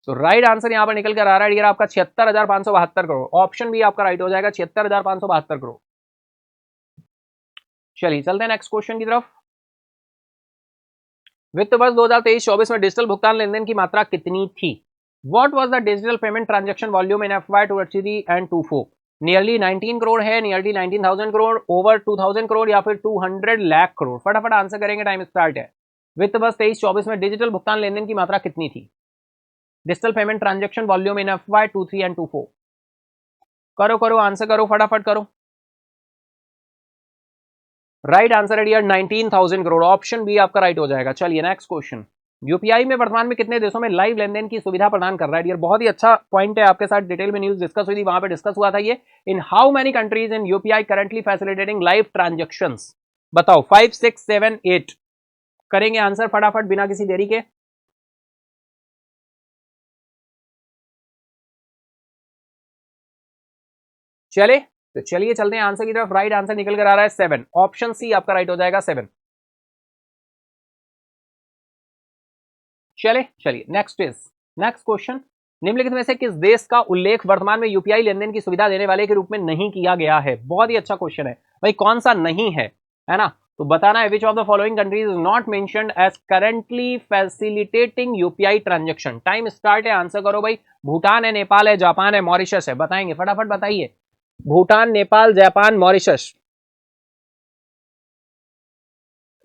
तो राइट आंसर यहां पर निकल कर आ रहा है आपका 76,572 करोड़। ऑप्शन भी आपका राइट हो जाएगा, 76,572 करोड़। चलिए चलते हैं नेक्स्ट क्वेश्चन की तरफ। वित्त वर्ष 2023-24 में डिजिटल भुगतान लेनदेन की मात्रा कितनी थी। What was the digital payment transaction volume in FY 2023 and 24। Nearly 19 crore है, नियरली 19,000 करोड़, ओवर 2,000 करोड़ या फिर 200 लाख करोड़। फटाफट आंसर करेंगे, टाइम स्टार्ट है। वित्त वर्ष 23-24 में डिजिटल भुगतान लेनदेन की मात्रा कितनी थी। Digital payment transaction volume in FY 23 and 24। करो करो आंसर करो, फटाफट करो। राइट आंसर है डियर 19,000 करोड़। ऑप्शन बी आपका राइट हो जाएगा। चलिए नेक्स्ट क्वेश्चन, यूपीआई में वर्तमान में कितने देशों में लाइव लेनदेन की सुविधा प्रदान कर रहा है डियर। बहुत ही अच्छा पॉइंट है, आपके साथ डिटेल में न्यूज डिस्कस हुई थी, वहां पे डिस्कस हुआ था ये। In how many countries in UPI currently facilitating live transactions. बताओ 5, 6, 7, 8। करेंगे आंसर फटाफट बिना किसी देरी के। चले तो चलिए चलते हैं आंसर की तरफ। राइट आंसर निकल कर आ रहा है 7। ऑप्शन सी आपका राइट हो जाएगा, 7। चलिए नेक्स्ट क्वेश्चन, निम्नलिखित में से किस देश का उल्लेख वर्तमान में यूपीआई लेनदेन की सुविधा देने वाले के रूप में नहीं किया गया है। बहुत ही अच्छा क्वेश्चन है भाई, कौन सा नहीं है ना। तो बताना है, which of the following countries is not mentioned as currently facilitating UPI transaction. Time start है, आंसर करो भाई। भूटान है, नेपाल है, जापान है, मॉरिशस है। बताएंगे फटाफट बताइए। Bhutan, Nepal, Japan, Mauritius.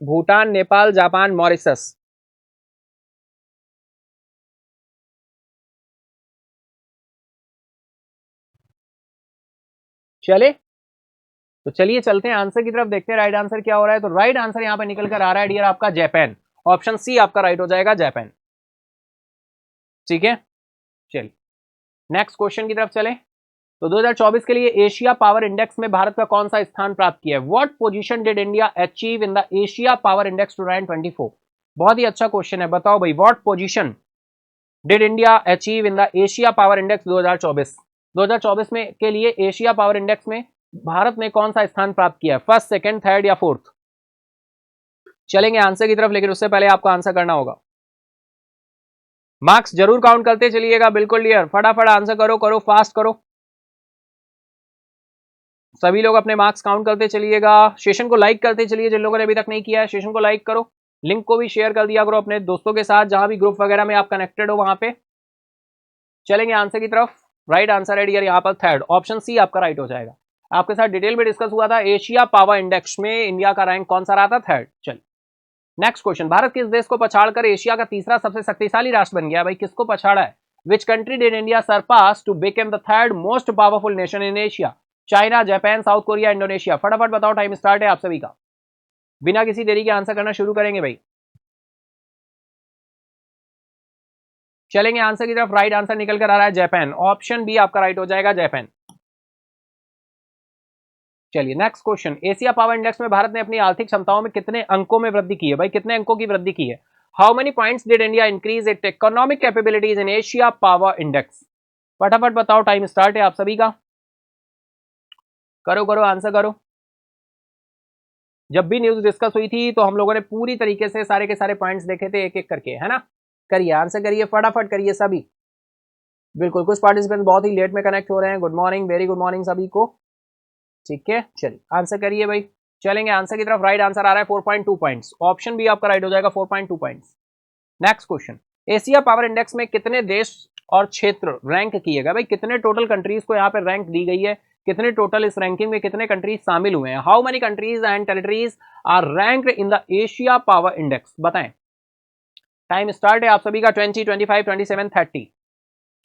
Bhutan, Nepal, Japan, Mauritius. चले तो चलिए चलते हैं आंसर की तरफ, देखते हैं राइट आंसर क्या हो रहा है। तो राइट आंसर यहां पे निकल कर आ रहा है डियर आपका जापान। ऑप्शन सी आपका राइट हो जाएगा, जापान। ठीक है, चलिए नेक्स्ट क्वेश्चन की तरफ चले। तो 2024 के लिए एशिया पावर इंडेक्स में भारत का कौन सा स्थान प्राप्त किया है? What position did India achieve in the Asia power index 2024? बहुत ही अच्छा क्वेश्चन है, बताओ भाई, what position did India achieve in the Asia power index 2024? 2024 में के लिए एशिया पावर इंडेक्स में भारत ने कौन सा स्थान प्राप्त किया है? फर्स्ट, सेकंड, थर्ड या फोर्थ? चलेंगे आंसर की तरफ, लेकिन उससे पहले आपको आंसर करना होगा। मार्क्स जरूर काउंट करते चलिएगा, बिल्कुल डियर, फटाफट आंसर करो, करो फास्ट करो, सभी लोग अपने मार्क्स काउंट करते चलिएगा। सेशन को लाइक करते चलिए, जिन लोगों ने अभी तक नहीं किया है सेशन को लाइक करो, लिंक को भी शेयर कर दिया करो अपने दोस्तों के साथ, जहां भी ग्रुप वगैरह में आप कनेक्टेड हो वहां पे। चलेंगे आंसर की तरफ, राइट आंसर है डियर यहाँ पर थर्ड, ऑप्शन सी आपका राइट हो जाएगा। आपके साथ डिटेल में डिस्कस हुआ था, एशिया पावर इंडेक्स में इंडिया का रैंक कौन सा रहा था? थर्ड। चलिए नेक्स्ट क्वेश्चन, भारत किस देश को पछाड़कर एशिया का तीसरा सबसे शक्तिशाली राष्ट्र बन गया? भाई किसको पछाड़ा है? Which country did India surpass to become the third most powerful nation in Asia? China, Japan, South Korea, Indonesia? फटाफट बताओ, टाइम स्टार्ट है आप सभी का, बिना किसी देरी के आंसर करना शुरू करेंगे भाई। चलेंगे आंसर की तरफ, राइट आंसर निकल कर आ रहा है जापान, ऑप्शन बी आपका राइट हो जाएगा, जापान। चलिए next question, Asia power index में भारत ने अपनी आर्थिक क्षमताओं में कितने अंकों में वृद्धि की है? भाई कितने अंकों की वृद्धि की है? How many points did India increase it economic capabilities in Asia power index? फटाफट बताओ, टाइम स्टार्ट है आप सभी का, करो करो आंसर करो। जब भी न्यूज डिस्कस हुई थी तो हम लोगों ने पूरी तरीके से सारे के सारे पॉइंट्स देखे थे एक एक करके, है ना? करिए आंसर करिए, फटाफट करिए सभी। बिल्कुल, कुछ पार्टिसिपेंट बहुत ही लेट में कनेक्ट हो रहे हैं, good morning, very good morning सभी को। ठीक है, चलिए आंसर करिए भाई। चलेंगे आंसर की तरफ, राइट आंसर आ रहा है 4.2 पॉइंट्स, ऑप्शन बी आपका राइट हो जाएगा, 4.2 points. Next question, Asia power index में कितने देश और क्षेत्र रैंक किए गए? भाई कितने टोटल कंट्रीज को यहाँ पे रैंक दी गई है, कितने टोटल इस रैंकिंग में कितने कंट्रीज शामिल हुए हैं? How many countries and territories are ranked in the Asia power index? बताएं, टाइम स्टार्ट है आप सभी का, 20, 25, 27, 30।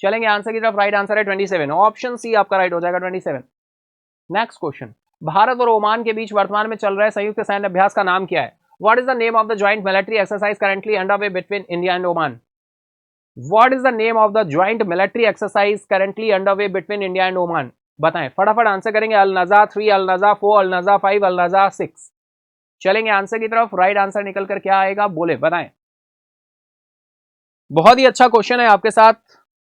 चलेंगे आंसर की तरफ, राइट आंसर है 27, ऑप्शन सी आपका राइट हो जाएगा, 27। नेक्स्ट क्वेश्चन, भारत और ओमान के बीच वर्तमान में चल रहे संयुक्त सैन्य अभ्यास का नाम क्या है? What is the name of the joint military exercise currently underway between India and Oman? What is the name of the joint military exercise currently underway between India and Oman? बताएं, फटाफट आंसर करेंगे। अल नजा 3, अल नजा 4, अल नजा 5, अल नजा 6। चलेंगे answer की तरफ, राइट आंसर निकल कर क्या आएगा, बोले बताएं। बहुत ही अच्छा क्वेश्चन है आपके साथ,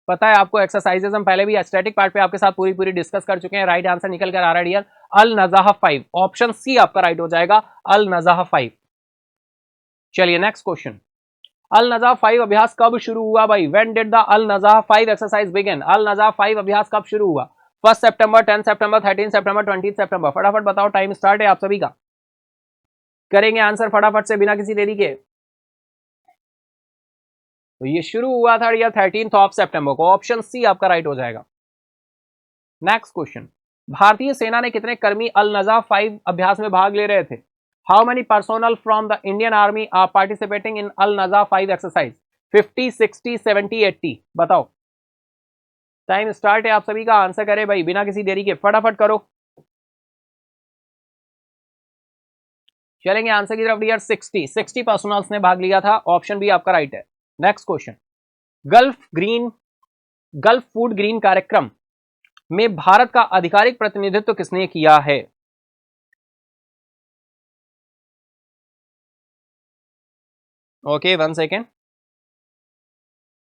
पता है आपको, एक्सरसाइजेस हम पहले भी स्टैटिक पार्ट पे आपके साथ पूरी पूरी डिस्कस कर चुके हैं। राइट आंसर निकल कर आ रहा है डियर, अल नजाह 5, ऑप्शन सी आपका राइट हो जाएगा, अल नजाह 5। चलिए नेक्स्ट क्वेश्चन, अल नजाह 5 अभ्यास कब शुरू हुआ? भाई when did the Al Najah 5 exercise begin? Al Najah 5 अभ्यास कब शुरू हुआ? 1 सितंबर, 10 सितंबर, 13 सितंबर, 20 सितंबर? फटाफट बताओ, टाइम स्टार्ट है आप सभी का, करेंगे आंसर फटाफट से बिना किसी देरी के। तो ये शुरू हुआ था यार 13 ऑफ सितंबर को, ऑप्शन सी आपका राइट हो जाएगा। नेक्स्ट क्वेश्चन, भारतीय सेना ने कितने कर्मी अल नजाह 5 अभ्यास में भाग ले रहे थे? How many personnel from the Indian army are participating in Al Najah 5 exercise? 50, 60, 70, 80? बताओ, टाइम स्टार्ट है आप सभी का, आंसर करें भाई बिना किसी देरी के, फटाफट करो। चलेंगे आंसर की तरफ डियर, 60 पर्सनल्स ने भाग लिया था, ऑप्शन बी आपका राइट है। Next question, gulf food green कार्यक्रम में भारत का आधिकारिक प्रतिनिधित्व किसने किया है? Okay, 1 second.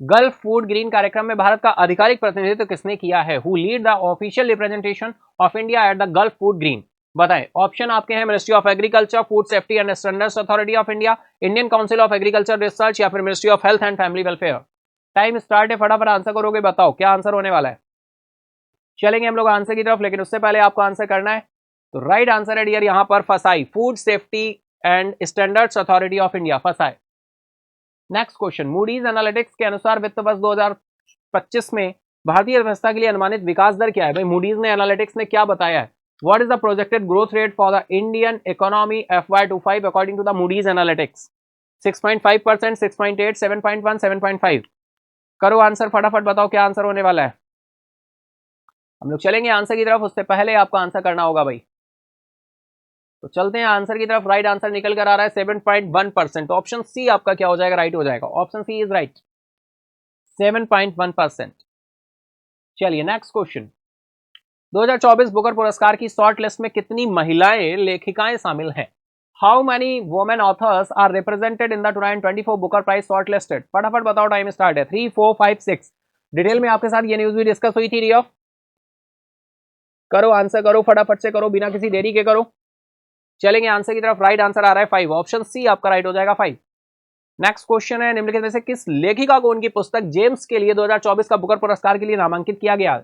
Gulf food green कार्यक्रम में भारत का आधिकारिक प्रतिनिधित्व किसने किया है? Who lead the official representation of India at the gulf food green? बताएं, ऑप्शन आपके हैं, ministry of agriculture, food safety and standards authority of India, Indian council of agriculture research, या फिर ministry of health and family welfare? Time start है, फटाफट answer करोगे, बताओ क्या आंसर होने वाला है। चलेंगे हम लोग आंसर की तरफ, लेकिन उससे पहले आपको आंसर करना है। तो राइट आंसर है डियर यहाँ पर फसाई, food safety and standards authority of India, फसाई। नेक्स्ट क्वेश्चन, मूडीज एनालिटिक्स के अनुसार वित्त वर्ष 2025 में भारतीय अर्थव्यवस्था के लिए अनुमानित विकास दर क्या है? भाई मूडीज ने एनालिटिक्स ने क्या बताया है? What is the projected growth rate for the Indian economy FY25 according to the Moody's analytics? 6.5%, 6.8, 7.1, 7.5? करो आंसर फटाफट, बताओ क्या आंसर होने वाला है। हम लोग चलेंगे आंसर की तरफ, उससे पहले आपको आंसर करना होगा भाई। तो चलते हैं आंसर की तरफ। राइट आंसर निकल कर आ रहा है 7.1%। ऑप्शन सी आपका क्या हो जाएगा, राइट हो जाएगा। Option C is right, 7.1%। चलिए नेक्स्ट क्वेश्चन। 2024 बुकर पुरस्कार की शॉर्ट लिस्ट में कितनी महिलाएं लेखिकाएं शामिल हैं? How many women authors are represented in the 2024 Booker prize shortlisted? फटाफट बताओ, टाइम स्टार्ट है। 3, 4, 5, 6। डिटेल में आपके साथ ये न्यूज भी डिस्कस हुई थी। रियो करो, आंसर करो, फटाफट से करो, बिना किसी देरी के करो। चलेंगे आंसर की तरफ। राइट आंसर आ रहा है 5। ऑप्शन सी आपका राइट हो जाएगा, 5। नेक्स्ट क्वेश्चन है, निम्नलिखित में से किस लेखिका को उनकी पुस्तक जेम्स के लिए 2024 का बुकर पुरस्कार के लिए नामांकित किया गया?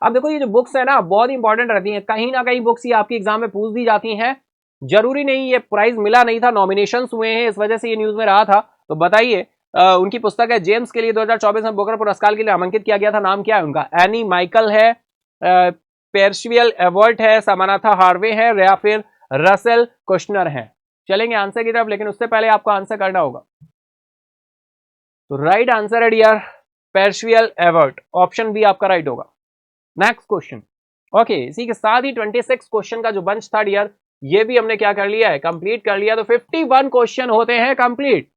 अब देखो, ये जो बुक्स है ना, बहुत इंपॉर्टेंट रहती हैं। कहीं ना कहीं बुक्स ये आपकी एग्जाम में पूछ दी जाती हैं। जरूरी नहीं ये प्राइज मिला नहीं था, नॉमिनेशंस हुए हैं, इस वजह से ये न्यूज में रहा था। तो बताइए, उनकी पुस्तक है जेम्स के लिए 2024 में बुकर पुरस्कार के लिए नामांकित किया गया था। नाम क्या है उनका? एनी माइकल है, पेर्शियल एवर्ट है, समानाथा हार्वे है, या फिर रसेल कुशनर है? चलेंगे आंसर की तरफ, लेकिन उससे पहले आपको आंसर करना होगा। तो राइट आंसर है डियर पेर्शियल एवर्ट। ऑप्शन बी आपका राइट होगा। Next question. ओके, इसी के साथ ही 26 क्वेश्चन का जो बंच था डियर, ये भी हमने क्या कर लिया है, कंप्लीट कर लिया। तो 51 क्वेश्चन होते हैं कंप्लीट।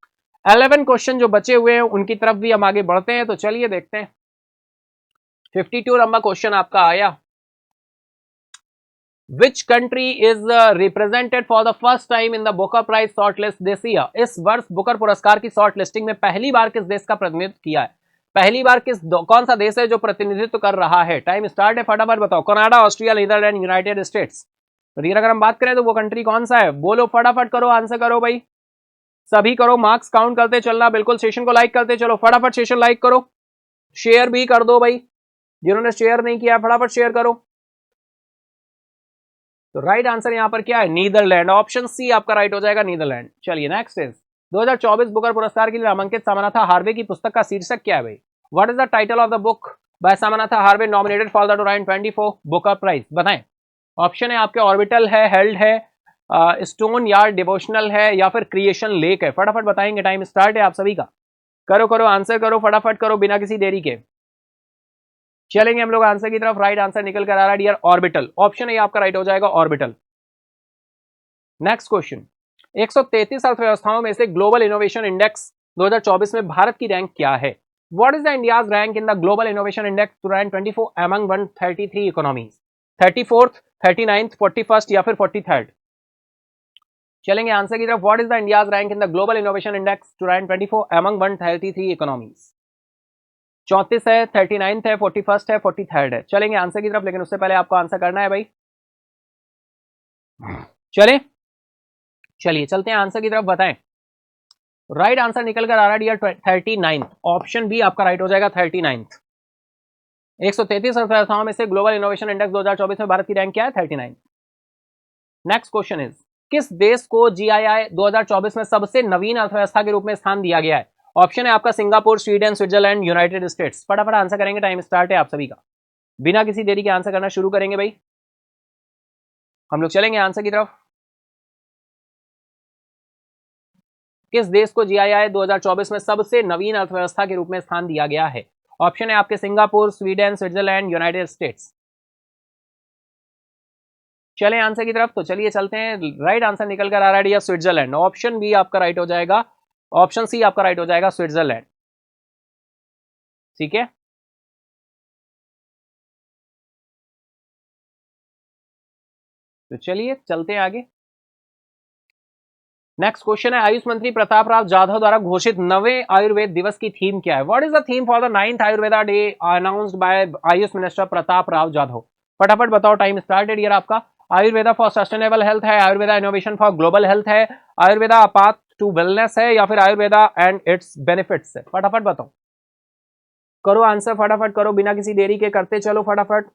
11 क्वेश्चन जो बचे हुए हैं उनकी तरफ भी हम आगे बढ़ते हैं। तो चलिए देखते हैं। 52 नंबर क्वेश्चन आपका आया। Which country is represented for the first time in the Booker Prize shortlist this year? इस वर्ष बुकर पुरस्कार की शॉर्ट लिस्टिंग में पहली बार किस देश का प्रतिनिधित्व किया है? पहली बार कौन सा देश है जो प्रतिनिधित्व कर रहा है? टाइम स्टार्ट है, फटाफट बताओ। Canada, Austria, Netherland, United States. तो अगर हम बात करें तो वो कंट्री कौन सा है? बोलो, फटाफट करो, आंसर करो भाई, सभी करो, मार्क्स काउंट करते चलना। बिल्कुल, सेशन को लाइक करते चलो, फटाफट सेशन लाइक करो, शेयर भी कर दो भाई, जिन्होंने शेयर नहीं किया फटाफट शेयर करो। तो राइट आंसर यहां पर क्या है? नीदरलैंड। ऑप्शन सी आपका राइट हो जाएगा, नीदरलैंड। चलिए नेक्स्ट इज 2024 बुकर पुरस्कार के लिए नामांकित समानाथा हार्वे की पुस्तक का शीर्षक क्या है भाई? What is the title of the book by Samantha Harvey nominated for the 2024 Booker prize? बताएं। ऑप्शन है आपके ऑर्बिटल है, हेल्ड है, स्टोन यार्ड डिवोशनल है, या फिर क्रिएशन लेक है? फटाफट बताएंगे, टाइम स्टार्ट है आप सभी का। करो करो, आंसर करो, फटाफट करो, बिना किसी देरी के। चलेंगे हम लोग आंसर की तरफ। राइट आंसर निकल कर आ रहा है डियर ऑर्बिटल। ऑप्शन है आपका राइट हो जाएगा, ऑर्बिटल। Next question. 133 अर्थव्यवस्थाओं में से ग्लोबल इनोवेशन इंडेक्स 2024 में भारत की रैंक क्या है? What is the India's rank in the global innovation index 2024 among 133 economies? 34th, 39th, 41st या फिर 43rd? चलेंगे आंसर की तरफ। What is the India's rank in the global innovation index 2024 among 133 economies? 34 है, 39th है, 41st है, 43rd है? चलेंगे आंसर की तरफ, लेकिन उससे पहले आपको आंसर करना है भाई। चलिए चलते हैं आंसर की तरफ, बताएं। राइट आंसर निकल कर आ रहा है डियर 39th। ऑप्शन बी आपका राइट हो जाएगा, 39th। 133 अर्थव्यवस्थाओं में से ग्लोबल इनोवेशन इंडेक्स 2024 में भारत की रैंक क्या है? 39। नेक्स्ट क्वेश्चन इज, किस देश को जीआईआई 2024 में सबसे नवीन अर्थव्यवस्था के रूप में स्थान दिया गया है? ऑप्शन है आपका Singapore, Sweden, Switzerland, United states. फटाफट आंसर करेंगे, टाइम स्टार्ट है आप सभी का। बिना किसी देरी के आंसर करना शुरू करेंगे भाई, हम लोग चलेंगे आंसर की तरफ। किस देश को जीआईआई 2024 में सबसे नवीन अर्थव्यवस्था के रूप में स्थान दिया गया है? ऑप्शन है आपके Singapore, Sweden, Switzerland, United states. चले आंसर की तरफ। तो चलिए चलते हैं। राइट आंसर निकल कर आ रहा है स्विट्जरलैंड। ऑप्शन बी आपका राइट हो जाएगा, ऑप्शन सी आपका राइट हो जाएगा, स्विट्जरलैंड। ठीक है, तो चलिए चलते हैं आगे। नेक्स्ट क्वेश्चन है, आयुष मंत्री प्रताप राव जाधव द्वारा घोषित नवे आयुर्वेद दिवस की थीम क्या है? What is the theme for the 9th Ayurveda day announced by Ayush minister Pratap Rao Jadhav? फटाफट बताओ, टाइम स्टार्टेड ईयर आपका। आयुर्वेदा फॉर सस्टेनेबल हेल्थ है, Ayurveda innovation for global health है, आयुर्वेदा पाथ टू वेलनेस है, या फिर आयुर्वेदा एंड इट्स बेनिफिट्स है? फटाफट बताओ, करो आंसर, फटाफट करो, बिना किसी देरी के करते चलो फटाफट।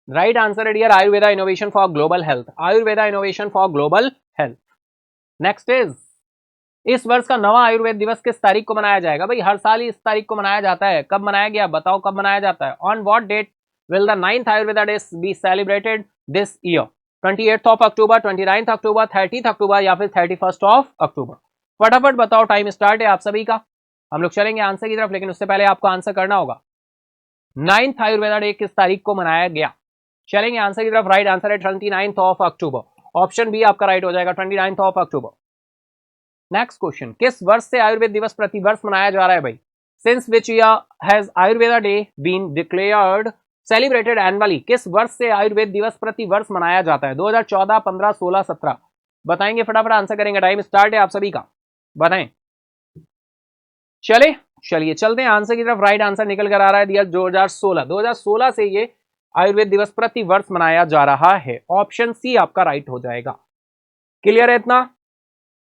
राइट आंसर है dear Ayurveda innovation for global health, Ayurveda innovation for global health. Next is, इस वर्ष का नवा आयुर्वेद दिवस किस तारीख को मनाया जाएगा? भाई हर साल ही इस तारीख को मनाया जाता है, कब मनाया गया बताओ, कब मनाया जाता है? On what date will the 9th Ayurveda day be celebrated this year? 28th of October, 29th October, 30th October या फिर 31st ऑफ अक्टूबर? फटाफट बताओ, टाइम स्टार्ट है आप सभी का। हम लोग चलेंगे आंसर की तरफ, लेकिन उससे पहले आपको आंसर करना होगा। 9th आयुर्वेदा डे किस तारीख को मनाया गया? चलेंगे आंसर की तरफ। राइट आंसर है 29 ऑफ अक्टूबर, ऑप्शन बी आपका राइट हो जाएगा, 29 ऑफ अक्टूबर। नेक्स्ट क्वेश्चन, किस वर्ष से आयुर्वेद दिवस प्रतिवर्ष मनाया जा रहा है भाई? Since which year has Ayurveda day been declared celebrated annually? किस वर्ष से आयुर्वेद दिवस प्रतिवर्ष मनाया जाता है? 2014, 15, 16, 17? बताएंगे, फटाफट आंसर करेंगे, टाइम स्टार्ट है आप सभी का, बताएं। चलिए चलते हैं आंसर की तरफ। राइट आंसर निकल कर आ रहा है दिया 2016 से ये आयुर्वेद दिवस प्रति वर्ष मनाया जा रहा है, ऑप्शन सी आपका राइट हो जाएगा। क्लियर है इतना?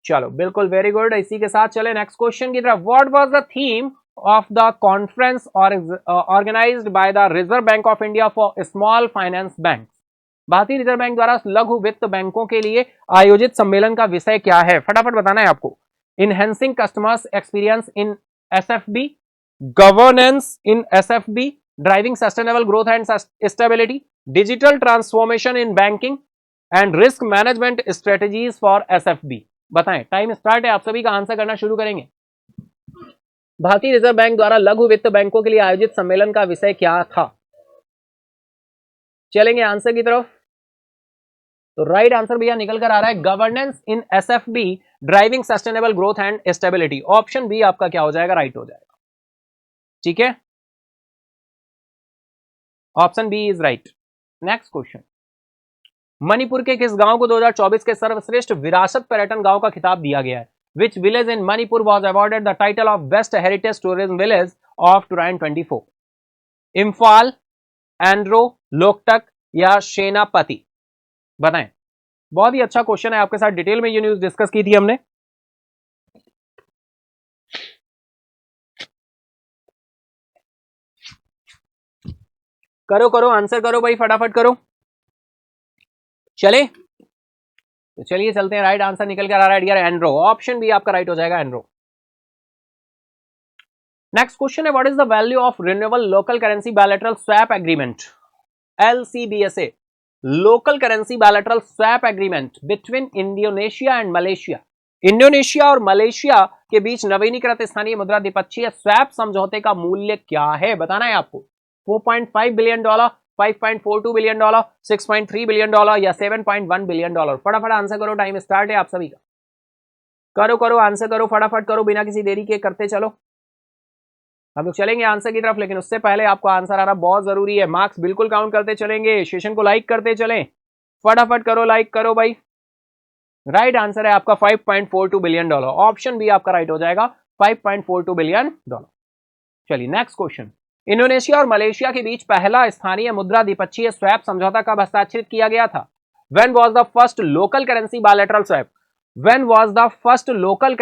चलो बिल्कुल, वेरी गुड। इसी के साथ चले नेक्स्ट क्वेश्चन की तरफ। What was the theme of the conference organised by the Reserve Bank of India for small finance bank? भारतीय रिजर्व बैंक द्वारा लघु वित्त बैंकों के लिए आयोजित सम्मेलन का विषय क्या है? फटाफट बताना है आपको। Enhancing customers experience in SFB, governance in SFB, driving sustainable growth and stability, digital transformation in banking and risk management strategies for SFB. बताएं, टाइम स्टार्ट है, आप सभी का आंसर करना शुरू करेंगे। भारतीय रिजर्व बैंक द्वारा लघु वित्त बैंकों के लिए आयोजित सम्मेलन का विषय क्या था? चलेंगे आंसर की तरफ। तो राइट आंसर भैया निकल कर आ रहा है governance in SFB, driving sustainable growth and stability. Option B आपका क्या हो जाएगा? राइट हो जाएगा। ठीक है, option B is right. Next question, Manipur के किस गांव को 2024 के सर्वश्रेष्ठ विरासत पर्यटन गांव का खिताब दिया गया है? Which village in Manipur was awarded the title of Best Heritage Tourism Village of 2024? Imphal, Andro, Loktak या सेनापति? बताएं। बहुत ही अच्छा क्वेश्चन है, आपके साथ डिटेल में ये न्यूज डिस्कस की थी हमने। करो आंसर करो भाई, फटाफट करो। चले तो चलिए चलते हैं। राइट आंसर निकल कर आ रहा है डियर एंड्रो, ऑप्शन बी आपका राइट हो जाएगा, एंड्रो। नेक्स्ट क्वेश्चन है, what is the value of renewable local currency bilateral swap agreement, LCBSA, local currency bilateral swap agreement between Indonesia and Malaysia? Indonesia और मलेशिया के बीच नवीनीकृत स्थानीय मुद्रा द्विपक्षीय स्वैप समझौते का मूल्य क्या है? बताना है आपको। $4.5 बिलियन, $5.42 बिलियन, $6.3 बिलियन या $7.1 बिलियन? फटाफट आंसर करो, टाइम स्टार्ट है आप सभी का। करो आंसर करो, फटाफट करो, बिना किसी देरी के करते चलो। हम लोग चलेंगे आंसर की तरफ, लेकिन उससे पहले आपको आंसर आना बहुत जरूरी है। मार्क्स बिल्कुल काउंट करते चलेंगे, सेशन को लाइक करते चलें, फटाफट करो, लाइक करो भाई। राइट आंसर है आपका $5.42 बिलियन, ऑप्शन बी आपका राइट हो जाएगा, $5.42 बिलियन। चलिए नेक्स्ट क्वेश्चन, इंडोनेशिया और मलेशिया के बीच पहला स्थानीय मुद्रा द्विपक्षीय स्वैप समझौता कब हस्ताक्षरित किया गया था? When was the first local currency bilateral swap? When was the first local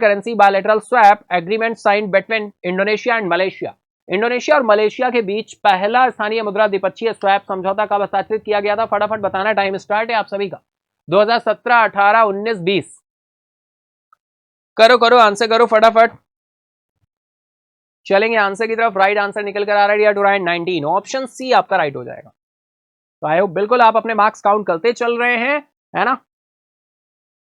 currency bilateral swap agreement signed between Indonesia and Malaysia? Indonesia और मलेशिया के बीच पहला स्थानीय मुद्रा द्विपक्षीय स्वैप समझौता कब हस्ताक्षरित किया गया था? फटाफट बताना, टाइम स्टार्ट है आप सभी का। 2017, 18, 19, 20? करो आंसर करो फटाफट। चलेंगे आंसर की तरफ। राइट आंसर निकल कर आ रहा है 2019, ऑप्शन सी आपका राइट हो जाएगा। तो आई होप बिल्कुल आप अपने मार्क्स काउंट करते चल रहे हैं, है ना?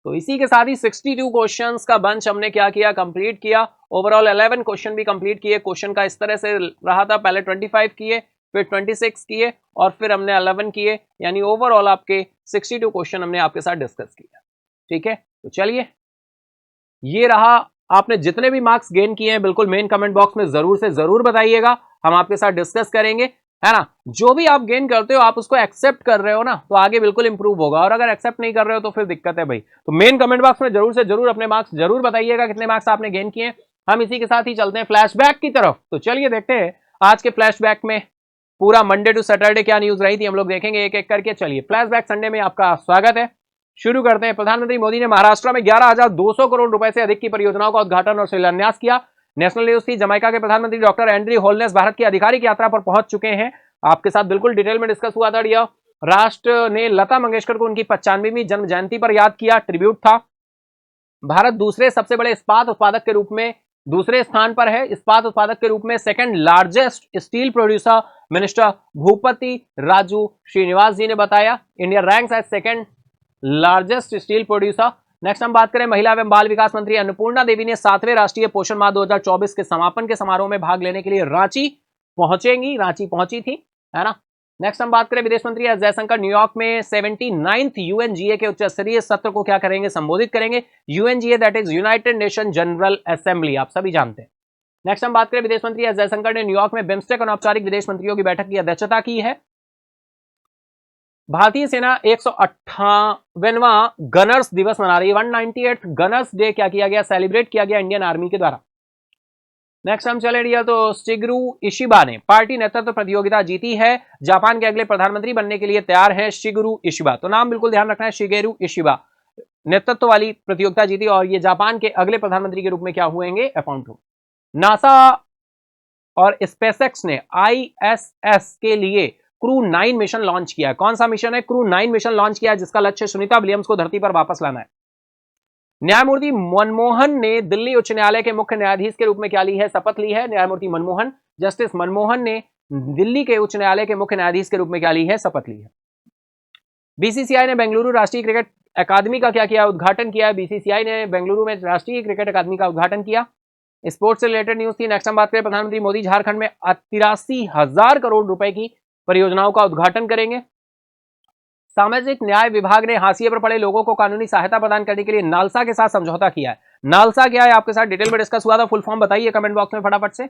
तो इसी के साथ ही 62 क्वेश्चंस का बंच हमने क्या किया, कंप्लीट किया। ओवरऑल 11 क्वेश्चन भी कंप्लीट किए। क्वेश्चन का इस तरह से रहा था, पहले 25 किए, फिर 26 किए और फिर हमने 11 किए, यानी ओवरऑल आपके 62 क्वेश्चन हमने आपके साथ डिस्कस किया। ठीक है, तो चलिए, ये रहा। आपने जितने भी मार्क्स गेन किए हैं बिल्कुल मेन कमेंट बॉक्स में जरूर से जरूर बताइएगा, हम आपके साथ डिस्कस करेंगे, है ना? जो भी आप गेन करते हो आप उसको एक्सेप्ट कर रहे हो ना, तो आगे बिल्कुल इंप्रूव होगा, और अगर एक्सेप्ट नहीं कर रहे हो तो फिर दिक्कत है भाई। तो मेन कमेंट बॉक्स में जरूर से जरूर अपने मार्क्स जरूर बताइएगा, कितने मार्क्स आपने गेन किए। हम इसी के साथ ही चलते हैं फ्लैशबैक की तरफ। तो चलिए देखते हैं आज के फ्लैशबैक में पूरा मंडे टू सैटरडे क्या न्यूज रही थी, हम लोग देखेंगे एक एक करके। चलिए, फ्लैशबैक संडे में आपका स्वागत है। शुरू करते हैं। प्रधानमंत्री मोदी ने महाराष्ट्र में 11,200 करोड़ रुपए से अधिक की परियोजनाओं का उद्घाटन और शिलान्यास किया। नेशनल न्यूज थी। जमैका के प्रधानमंत्री डॉक्टर एंड्रयू होलनेस भारत की आधिकारिक यात्रा पर पहुंच चुके हैं। आपके साथ बिल्कुल डिटेल में डिस्कस हुआ था। राष्ट्र ने लता मंगेशकर को उनकी 95वीं जन्म जयंती पर याद किया, ट्रिब्यूट था। भारत दूसरे सबसे बड़े इस्पात उत्पादक के रूप में दूसरे स्थान पर है। इस्पात उत्पादक के रूप में second largest steel producer minister Bhupathi Raju Srinivas ji ने बताया। India ranks as second largest steel producer. Next हम बात करें, महिला एवं बाल विकास मंत्री अन्नपूर्णा देवी ने 7वें राष्ट्रीय पोषण माह 2024 के समापन के समारोह में भाग लेने के लिए रांची पहुंचेंगी, रांची पहुंची थी। है ना। नेक्स्ट हम बात करें विदेश मंत्री एस जयशंकर न्यूयॉर्क में 79th यूएनजीए के उच्च स्तरीय सत्र को क्या करेंगे, संबोधित करेंगे। UNGA that is United nation general assembly, आप सभी जानते हैं। नेक्स्ट हम बात करें विदेश मंत्री एस जयशंकर ने न्यूयॉर्क में बिम्स्टेक अनौपचारिक विदेश मंत्रियों की बैठक की अध्यक्षता की है। भारतीय सेना 158वां गनर्स दिवस मना रही है। 198th गनर्स डे क्या किया गया, सेलिब्रेट किया गया इंडियन आर्मी के द्वारा। नेक्स्ट हम चले डियर, तो शिगेरू इशिबा ने पार्टी नेतृत्व प्रतियोगिता जीती है। जापान के अगले प्रधानमंत्री बनने के लिए तैयार है शिगेरू इशिबा, तो नाम बिल्कुल ध्यान रखना है, शिगेरू इशिबा नेतृत्व वाली प्रतियोगिता जीती और ये जापान के अगले प्रधानमंत्री के रूप में क्या हुएंगे, अपॉइंट हो। नासा और स्पेसएक्स ने आईएसएस के लिए क्रू 9 मिशन लॉन्च किया है। कौन सा मिशन है, क्रू 9 मिशन लॉन्च किया है, जिसका लक्ष्य सुनीता विलियम्स को धरती पर वापस लाना है। न्यायमूर्ति मनमोहन ने दिल्ली उच्च न्यायालय के मुख्य न्यायाधीश के रूप में क्या ली है, शपथ ली है। न्यायमूर्ति मनमोहन, जस्टिस मनमोहन ने दिल्ली के उच्च न्यायालय के मुख्य न्यायाधीश के रूप में क्या ली है, शपथ ली है। बीसीसीआई ने बेंगलुरु राष्ट्रीय क्रिकेट अकादमी का क्या किया, उद्घाटन किया है। बीसीसीआई ने बेंगलुरु में राष्ट्रीय क्रिकेट अकादमी का उद्घाटन किया। स्पोर्ट्स से रिलेटेड न्यूज थी। नेक्स्ट हम बात करें प्रधानमंत्री मोदी झारखंड में 83,000 करोड़ रुपए की परियोजनाओं का उद्घाटन करेंगे। सामाजिक न्याय विभाग ने हाशिए पर पड़े लोगों को कानूनी सहायता प्रदान करने के लिए नालसा के साथ समझौता किया है। नालसा क्या है, आपके साथ डिटेल में डिस्कस हुआ था, फुल फॉर्म बताइए कमेंट बॉक्स में फटाफट से।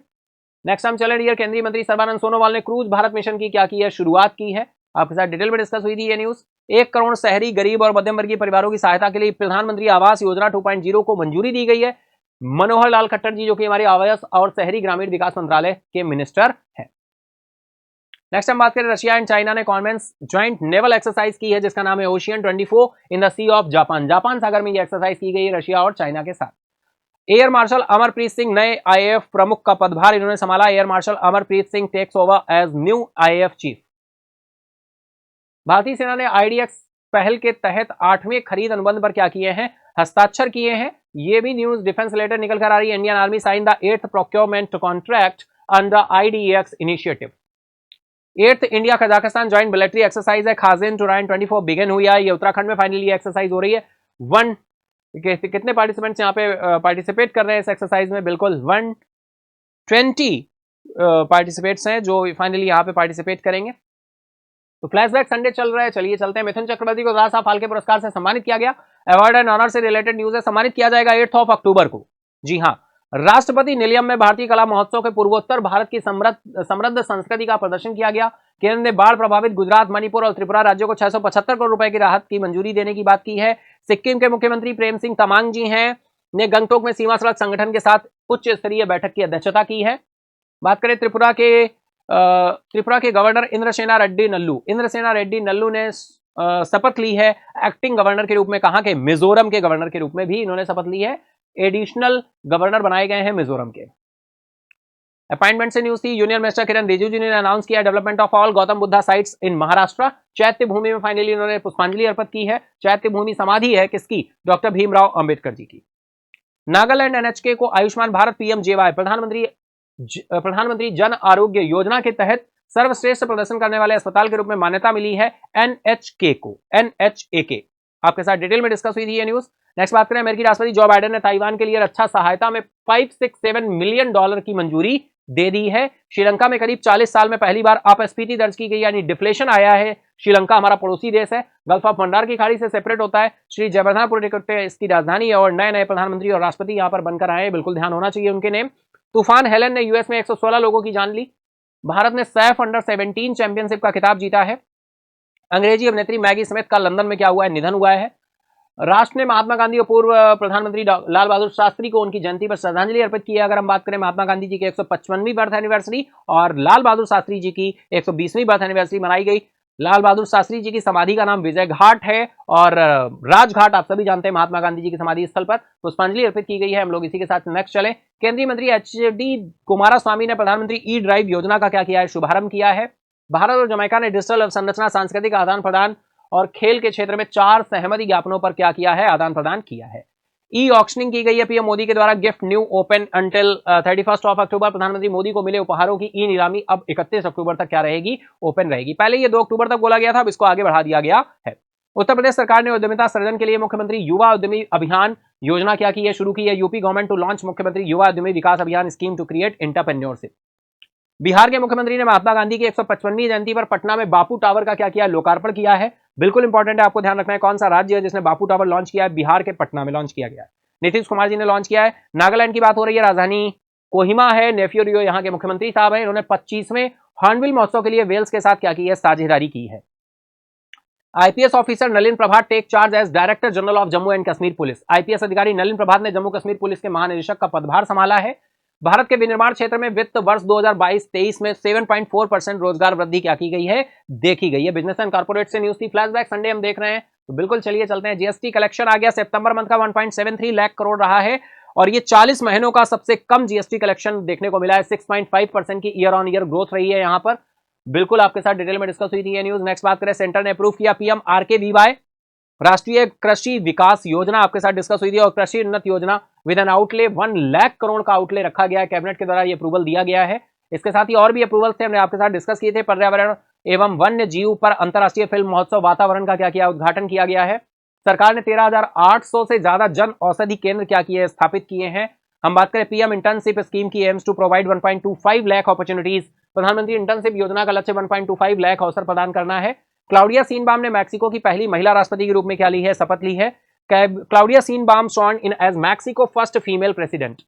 नेक्स्ट हम चले डियर, केंद्रीय मंत्री सर्बानंद सोनोवाल ने क्रूज भारत मिशन की क्या की है, शुरुआत की है। आपके साथ डिटेल में डिस्कस हुई थी ये न्यूज। 1 करोड़ शहरी गरीब और मध्यम वर्गीय परिवारों की सहायता के लिए प्रधानमंत्री आवास योजना 2.0 को मंजूरी दी गई है। मनोहर लाल खट्टर जी जो कि हमारे आवास और शहरी ग्रामीण विकास मंत्रालय के मिनिस्टर हैं। नेक्स्ट हम बात करें, रशिया एंड चाइना ने कॉन्वेंस ज्वाइंट नेवल एक्सरसाइज की है जिसका नाम है ocean 24 in the sea of Japan. Japan सागर में ये एक्सरसाइज की गई है रशिया और चाइना के साथ। एयर मार्शल अमरप्रीत सिंह नए आईएएफ प्रमुख का पदभार इन्होंने संभाला। Air marshal Amarpreet Singh takes over as new IAF chief. भारतीय सेना ने आईडीएक्स पहल के तहत 8वें खरीद अनुबंध पर क्या किए हैं, हस्ताक्षर किए हैं। ये भी न्यूज डिफेंस रिलेटेड निकल कर आ रही है। Indian army sign the 8th procurement contract under IDEX initiative. 8th India Kazakhstan joint military exercise है खाजिन टुराइन 24 बिगिन हुई है। ये उत्तराखंड में फाइनली एक्सरसाइज हो रही है। कितने पार्टिसिपेंट्स यहाँ पे पार्टिसिपेट कर रहे हैं इस एक्सरसाइज में, बिल्कुल 120 पार्टिसिपेट्स हैं जो फाइनली यहाँ पे पार्टिसिपेट करेंगे। तो फ्लैशबैक संडे चल रहा है, चलिए चलते हैं। मिथुन चक्रवर्ती को दादा साहब फाल्के पुरस्कार से सम्मानित किया गया। अवार्ड एंड ऑनर से रिलेटेड न्यूज है, सम्मानित किया जाएगा 8 अक्टूबर को। जी हाँ, राष्ट्रपति निलयम में भारतीय कला महोत्सव के पूर्वोत्तर भारत की समृद्ध संस्कृति का प्रदर्शन किया गया। केंद्र ने बाढ़ प्रभावित गुजरात, मणिपुर और त्रिपुरा राज्यों को 675 करोड़ रुपए की राहत की मंजूरी देने की बात की है। सिक्किम के मुख्यमंत्री प्रेम सिंह तमांग जी हैं ने गंगटोक में सीमा सड़क संगठन के साथ उच्च स्तरीय बैठक की अध्यक्षता की है। बात करें त्रिपुरा के गवर्नर इंद्रसेना रेड्डी नल्लू ने शपथ ली है एक्टिंग गवर्नर के रूप में। कहां के, मिजोरम के गवर्नर के रूप में भी इन्होंने शपथ ली है। एडिशनल गवर्नर बनाए गए हैं मिजोरम के। अपॉइंटमेंट से न्यूज थी। यूनियन मिनिस्टर किरण रिजिजू ने अनाउंस किया development of all Gautam Buddha sites in Maharashtra. चैत्य भूमि में फाइनली उन्होंने पुष्पांजलि अर्पित की है। चैत्य भूमि समाधि है किसकी, डॉक्टर भीमराव अंबेडकर जी की। नागालैंड एनएचके को आयुष्मान भारत पीएमजेवाई प्रधानमंत्री जन आरोग्य योजना के तहत सर्वश्रेष्ठ प्रदर्शन करने वाले अस्पताल के रूप में मान्यता मिली है एनएचके को, एनएचए। आपके साथ डिटेल में डिस्कस हुई थी ये न्यूज। नेक्स्ट बात करें, अमेरिकी राष्ट्रपति जो बाइडेन ने ताइवान के लिए रक्षा सहायता में $567 मिलियन की मंजूरी दे दी है। श्रीलंका में करीब 40 साल में पहली बार अपस्फीति दर्ज की गई, यानी डिफ्लेशन आया है। श्रीलंका हमारा पड़ोसी देश है, गल्फ ऑफ मंडार की खाड़ी से सेपरेट होता है। श्री जगन्नाथपुर इसकी राजधानी है और नए नए प्रधानमंत्री और राष्ट्रपति यहां पर बनकर आए, बिल्कुल ध्यान होना चाहिए उनके नेम। तूफान हेलन ने यूएस में 116 लोगों की जान ली। भारत ने सैफ अंडर 17 चैंपियनशिप का खिताब जीता है। अंग्रेजी अभिनेत्री मैगी स्मिथ का लंदन में क्या हुआ है, निधन हुआ है। राष्ट्र ने महात्मा गांधी और पूर्व प्रधानमंत्री लाल बहादुर शास्त्री को उनकी जयंती पर श्रद्धांजलि अर्पित की है। अगर हम बात करें महात्मा गांधी जी की 155वीं बर्थ एनिवर्सरी और लाल बहादुर शास्त्री जी की 120वीं बर्थ एनिवर्सरी मनाई गई। लाल बहादुर शास्त्री जी की समाधि का नाम विजय घाट है और राजघाट आप सभी जानते हैं महात्मा गांधी जी की समाधि स्थल पर पुष्पांजलि अर्पित की गई है। हम लोग इसी के साथ नेक्स्ट चले। केंद्रीय मंत्री एचडी कुमारस्वामी ने प्रधानमंत्री ई ड्राइव योजना का क्या किया है, शुभारंभ किया है। भारत और जमैका ने डिजिटल अवसंरचना, सांस्कृतिक आदान प्रदान और खेल के क्षेत्र में 4 सहमति ज्ञापनों पर क्या किया है, आदान प्रदान किया है। ई ऑक्शनिंग की गई है पीएम मोदी के द्वारा। गिफ्ट न्यू ओपन अंटिल 31 अक्टूबर। प्रधानमंत्री मोदी को मिले उपहारों की ई नीलामी अब 31 अक्टूबर तक क्या रहेगी, ओपन रहेगी। पहले ये 2 अक्टूबर तक बोला गया था, अब इसको आगे बढ़ा दिया गया है। उत्तर प्रदेश सरकार ने उद्यमिता सृजन के लिए मुख्यमंत्री युवा उद्यमी अभियान योजना क्या की है, शुरू की है। यूपी गवर्नमेंट टू लॉन्च मुख्यमंत्री युवा Udyami Vikas Abhiyan scheme to create entrepreneurship. Bihar के मुख्यमंत्री ने महात्मा गांधी की 155वीं जयंती पर पटना में बापू टावर का क्या किया, लोकार्पण किया है। बिल्कुल इंपॉर्टेंट है, आपको ध्यान रखना है कौन सा राज्य है जिसने बापू टावर लॉन्च किया है। बिहार के पटना में लॉन्च किया गया है, नीतीश कुमार जी ने लॉन्च किया है। नागालैंड की बात हो रही है, राजधानी कोहिमा है। नेफ्यू रियो यहाँ के मुख्यमंत्री साहब हैं, इन्होंने 25वें हॉर्नबिल महोत्सव के लिए वेल्स के साथ क्या की है, साझेदारी की है। IPS officer Nalin Prabhat take charge as director general of Jammu and Kashmir police. IPS अधिकारी नलिन प्रभात ने जम्मू कश्मीर पुलिस के महानिदेशक का पदभार संभाला है। भारत के विनिर्माण क्षेत्र में वित्त वर्ष 2022-23 में 7.4% रोजगार वृद्धि क्या की गई है, देखी गई है। बिजनेस एंड कॉर्पोरेट से न्यूज थी, फ्लैशबैक संडे हम देख रहे हैं, तो बिल्कुल चलिए चलते हैं। जीएसटी कलेक्शन आ गया, सितंबर मंथ का 1.73 लाख करोड़ रहा है और ये 40 महीनों का सबसे कम जीएसटी कलेक्शन देखने को मिला है। 6.5% की ईयर ऑन ईयर ग्रोथ रही है यहां पर, बिल्कुल आपके साथ डिटेल में डिस्कस हुई थी ये न्यूज। नेक्स्ट बात करें, सेंटर ने अप्रूव किया पीएम आरकेवीवाई राष्ट्रीय कृषि विकास योजना, आपके साथ डिस्कस हुई थी, और कृषि उन्नत योजना with N outlay 1 lakh crore का आउटले रखा गया है। कैबिनेट के द्वारा ये अप्रूवल दिया गया है। इसके साथ ही और भी अप्रूवल थे, हमने आपके साथ डिस्कस किए थे। पर्यावरण एवं वन्य जीव पर अंतरराष्ट्रीय फिल्म महोत्सव वातावरण का क्या किया, उद्घाटन किया गया है। सरकार ने 13,800 से ज्यादा जन औषधि केंद्र क्या किए, स्थापित किए हैं। हम बात करें पीएम इंटर्नशिप स्कीम की, aims to provide 1.25 lakh opportunities. प्रधानमंत्री इंटर्नशिप योजना का लक्ष्य 1.25 लाख अवसर प्रदान करना है। क्लाउडिया सीनबाम ने मैक्सिको की पहली महिला राष्ट्रपति के रूप में क्या ली है, शपथ ली है। Claudia Sheinbaum sworn in as Mexico first female president.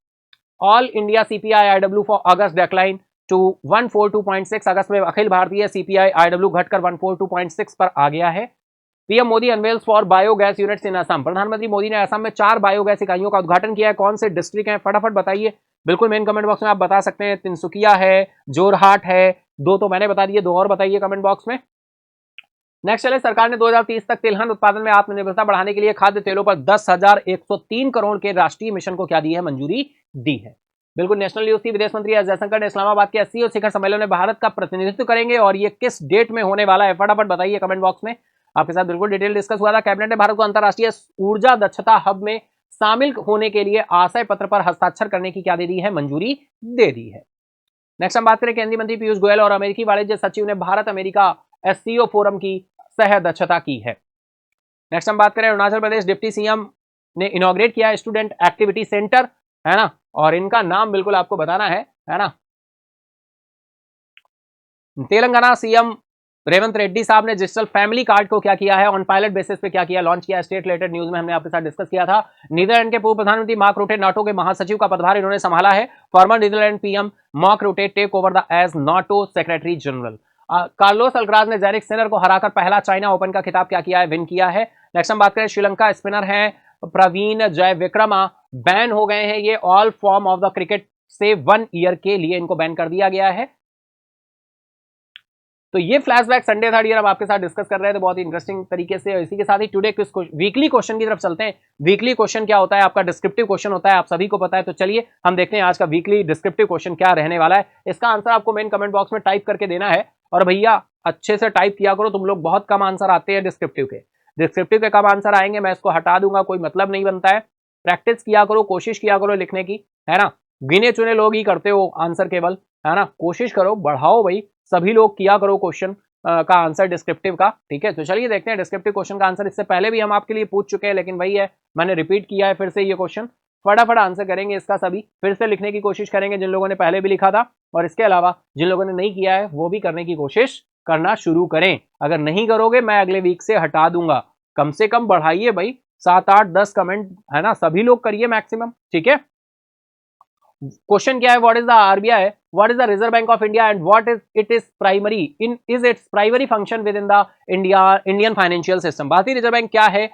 All India CPI IW for August decline to 142.6। अगस्त में अखिल भारतीय सीपीआई आईडब्ल्यू घटकर 142.6 पर आ गया है। PM Modi unveils for biogas units in Assam. प्रधानमंत्री मोदी ने असम में 4 बायोगैस इकाइयों का उद्घाटन किया है। कौन से डिस्ट्रिक्ट हैं, फटाफट बताइए, बिल्कुल मेन कमेंट बॉक्स में आप बता सकते हैं। तिनसुकिया है, जोरहाट है, 2 तो मैंने बता दिए, 2 और बताइए कमेंट बॉक्स में। नेक्स्ट चले, सरकार ने 2030 तक तिलहन उत्पादन में आत्मनिर्भरता बढ़ाने के लिए खाद्य तेलों पर 10,103 करोड़ के राष्ट्रीय मिशन को क्या दी है, मंजूरी दी है। बिल्कुल नेशनल न्यूज थी। विदेश मंत्री एस जयशंकर ने इस्लामाबाद के 80 शिखर सम्मेलन में भारत का प्रतिनिधित्व करेंगे और ये किस डेट में होने वाला है, फटाफट बताइए कमेंट बॉक्स में। आपके साथ बिल्कुल डिटेल डिस्कस हुआ था। कैबिनेट ने भारत को अंतरराष्ट्रीय ऊर्जा दक्षता हब में शामिल होने के लिए आशय पत्र पर हस्ताक्षर करने की क्या दे दी है, मंजूरी दे दी है। नेक्स्ट हम बात करें, केंद्रीय मंत्री पीयूष गोयल और अमेरिकी वाणिज्य सचिव ने भारत अमेरिका एससीओ फोरम की सह अध्यक्षता की है। नेक्स्ट हम बात करें, अरुणाचल प्रदेश डिप्टी सीएम ने इनॉग्रेट किया स्टूडेंट एक्टिविटी सेंटर, है ना, और इनका नाम बिल्कुल आपको बताना है ना। तेलंगाना सीएम रेवंत रेड्डी साहब ने डिजिटल फैमिली कार्ड को क्या किया है, ऑन पायलट बेसिस पे क्या किया, लॉन्च किया। स्टेट रिलेटेड न्यूज में हमने आपके साथ डिस्कस किया था। नीदरलैंड के पूर्व प्रधानमंत्री मार्क रूटे नाटो के महासचिव का पदभार इन्होंने संभाला है। Former Netherland PM Mark Rutte take over the as NATO secretary general. Carlos Alcaraz ने जैनिक सिनर को हराकर पहला चाइना ओपन का खिताब क्या किया है, विन किया है। नेक्स्ट हम बात करें, श्रीलंका स्पिनर हैं प्रवीण जयविक्रमा बैन हो गए हैं। ये all form of the cricket से 1 ईयर के लिए इनको बैन कर दिया गया है। तो ये फ्लैशबैक संडे थर्ड ईयर अब आपके साथ डिस्कस कर रहे थे बहुत ही इंटरेस्टिंग तरीके से। और इसी के साथ ही टुडे वीकली क्वेश्चन की तरफ चलते हैं। वीकली क्वेश्चन क्या होता है, आपका डिस्क्रिप्टिव क्वेश्चन होता है, आप सभी को पता है। तो चलिए हम देखते हैं आज का वीकली डिस्क्रिप्टिव क्वेश्चन क्या रहने वाला है। इसका आंसर आपको मेन कमेंट बॉक्स में टाइप करके देना है। और भैया अच्छे से टाइप किया करो, तुम लोग बहुत कम आंसर आते हैं डिस्क्रिप्टिव के कम आंसर आएंगे, मैं इसको हटा दूंगा, कोई मतलब नहीं बनता है। प्रैक्टिस किया करो, कोशिश किया करो लिखने की, है ना। गिने चुने लोग ही करते हो आंसर केवल, है ना। कोशिश करो, बढ़ाओ भाई, सभी लोग किया करो क्वेश्चन का आंसर डिस्क्रिप्टिव का, ठीक है। तो चलिए देखते हैं डिस्क्रिप्टिव क्वेश्चन का आंसर। इससे पहले भी हम आपके लिए पूछ चुके हैं, लेकिन वही है, मैंने रिपीट किया है फिर से ये क्वेश्चन। फटाफट आंसर करेंगे इसका, सभी फिर से लिखने की कोशिश करेंगे जिन लोगों ने पहले भी लिखा था, और इसके अलावा जिन लोगों ने नहीं किया है वो भी करने की कोशिश करना शुरू करें। अगर नहीं करोगे मैं अगले वीक से हटा दूंगा। कम से कम बढ़ाइए भाई, 7, 8, 10 कमेंट, है ना, सभी लोग करिए मैक्सिमम, ठीक है। क्वेश्चन क्या है, what is the RBI, what is the Reserve Bank of India and what is its primary function with in the Indian financial system. भारतीय रिजर्व बैंक क्या है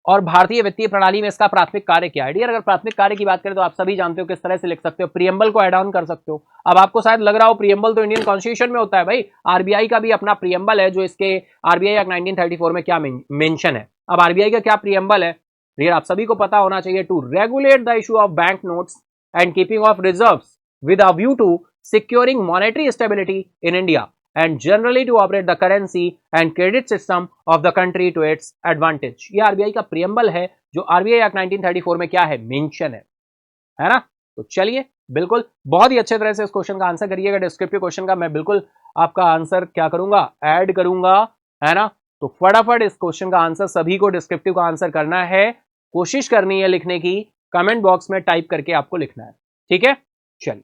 और भारतीय वित्तीय प्रणाली में इसका प्राथमिक कार्य क्या है। डियर, अगर प्राथमिक कार्य की बात करें तो आप सभी जानते हो किस तरह से लिख सकते हो, प्रियम्बल को ऐड ऑन कर सकते हो। अब आपको शायद लग रहा हो प्रियम्बल तो इंडियन कॉन्स्टिट्यूशन में होता है, भाई आरबीआई का भी अपना प्रियम्बल है, जो इसके आरबीआई एक्ट 1934 में क्या मेंशन है। अब आरबीआई का क्या प्रियम्बल है, डियर आप सभी को पता होना चाहिए। To regulate the issue of bank notes and keeping of reserves with a view to securing monetary stability in India and generally to operate the currency and credit system of the country to its advantage। ये RBI का preamble है, जो RBI act 1934 में क्या है, mention है ना। तो चलिए बिल्कुल बहुत ही अच्छे तरह से इस क्वेश्चन का आंसर करिएगा। डिस्क्रिप्टिव क्वेश्चन का मैं बिल्कुल आपका आंसर क्या करूंगा, ऐड करूंगा, है ना। तो फटाफट इस क्वेश्चन का आंसर सभी को डिस्क्रिप्टिव का आंसर करना है, कोशिश करनी है लिखने की, कमेंट बॉक्स में टाइप करके आपको लिखना है, ठीक है। चलिए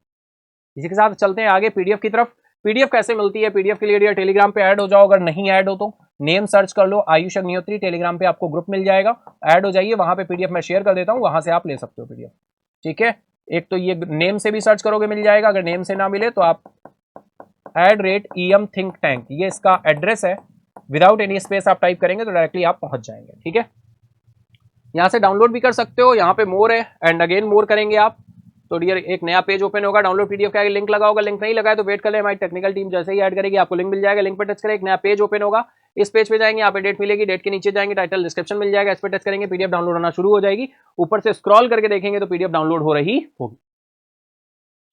इसी के साथ चलते हैं आगे पीडीएफ की तरफ। पीडीएफ कैसे मिलती है, पीडीएफ के लिए टेलीग्राम पे ऐड हो जाओ, अगर नहीं ऐड हो तो नेम सर्च कर लो आयुष अग्निहोत्री, टेलीग्राम पे आपको ग्रुप मिल जाएगा, ऐड हो जाइए, वहां पे पीडीएफ मैं शेयर कर देता हूं, वहां से आप ले सकते हो पीडीएफ। ठीक है, एक तो ये नेम से भी सर्च करोगे मिल जाएगा, अगर नेम से ना मिले तो आप @em think tank, ये इसका एड्रेस है, विदाउट एनी स्पेस आप टाइप करेंगे तो डायरेक्टली आप पहुंच जाएंगे। ठीक है, यहां से डाउनलोड भी कर सकते हो, यहाँ पे मोर है एंड अगेन मोर करेंगे आप तो डियर एक नया पेज ओपन होगा, डाउनलोड पीडीएफ का लिंक लगा होगा, लिंक नहीं लगा है तो वेट कर ले, हमारी टेक्निकल टीम जैसे ही ऐड करेगी आपको लिंक मिल जाएगा, लिंक पर टच करें, एक नया पेज ओपन होगा, इस पेज पे जाएंगे, यहाँ पे डेट मिलेगी, डेट के नीचे जाएंगे, टाइटल डिस्क्रिप्शन मिल जाएगा, इस पर टच करेंगे, पीडीएफ डाउनलोड होना शुरू हो जाएगी, ऊपर से स्क्रॉल करके देखेंगे तो पीडीएफ डाउनलोड हो रही होगी।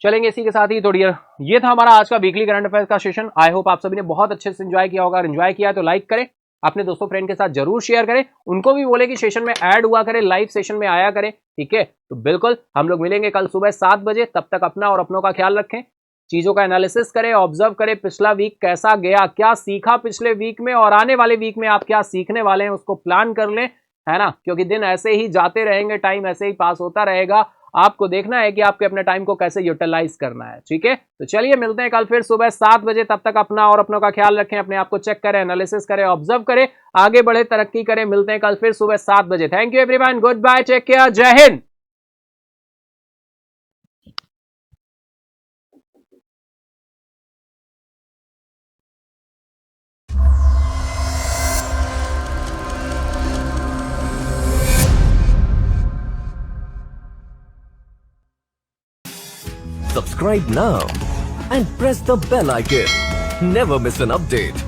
चलेंगे इसी के साथ ही तो डियर ये था हमारा आज का वीकली करंट अफेयर्स का सेशन। आई होप आप सभी ने बहुत अच्छे से एंजॉय किया होगा, एंजॉय किया तो लाइक करें, अपने दोस्तों फ्रेंड के साथ जरूर शेयर करें, उनको भी बोले कि सेशन में ऐड हुआ करें, लाइव सेशन में आया करें। ठीक है, तो बिल्कुल हम लोग मिलेंगे कल सुबह 7 बजे, तब तक अपना और अपनों का ख्याल रखें, चीजों का एनालिसिस करें, ऑब्जर्व करें, पिछला वीक कैसा गया, क्या सीखा पिछले वीक में और आने वाले वीक में आप क्या सीखने वाले हैं उसको प्लान कर लें, है ना, क्योंकि दिन ऐसे ही जाते रहेंगे, टाइम ऐसे ही पास होता रहेगा, आपको देखना है कि आपके अपने टाइम को कैसे यूटिलाइज करना है। ठीक है, तो चलिए मिलते हैं कल फिर सुबह 7 बजे, तब तक अपना और अपनों का ख्याल रखें, अपने आप को चेक करें, एनालिसिस करें, ऑब्जर्व करें, आगे बढ़े, तरक्की करें। मिलते हैं कल फिर सुबह 7 बजे। Thank you everyone, goodbye, take care, Jai Hind. Subscribe now and press the bell icon. Never miss an update.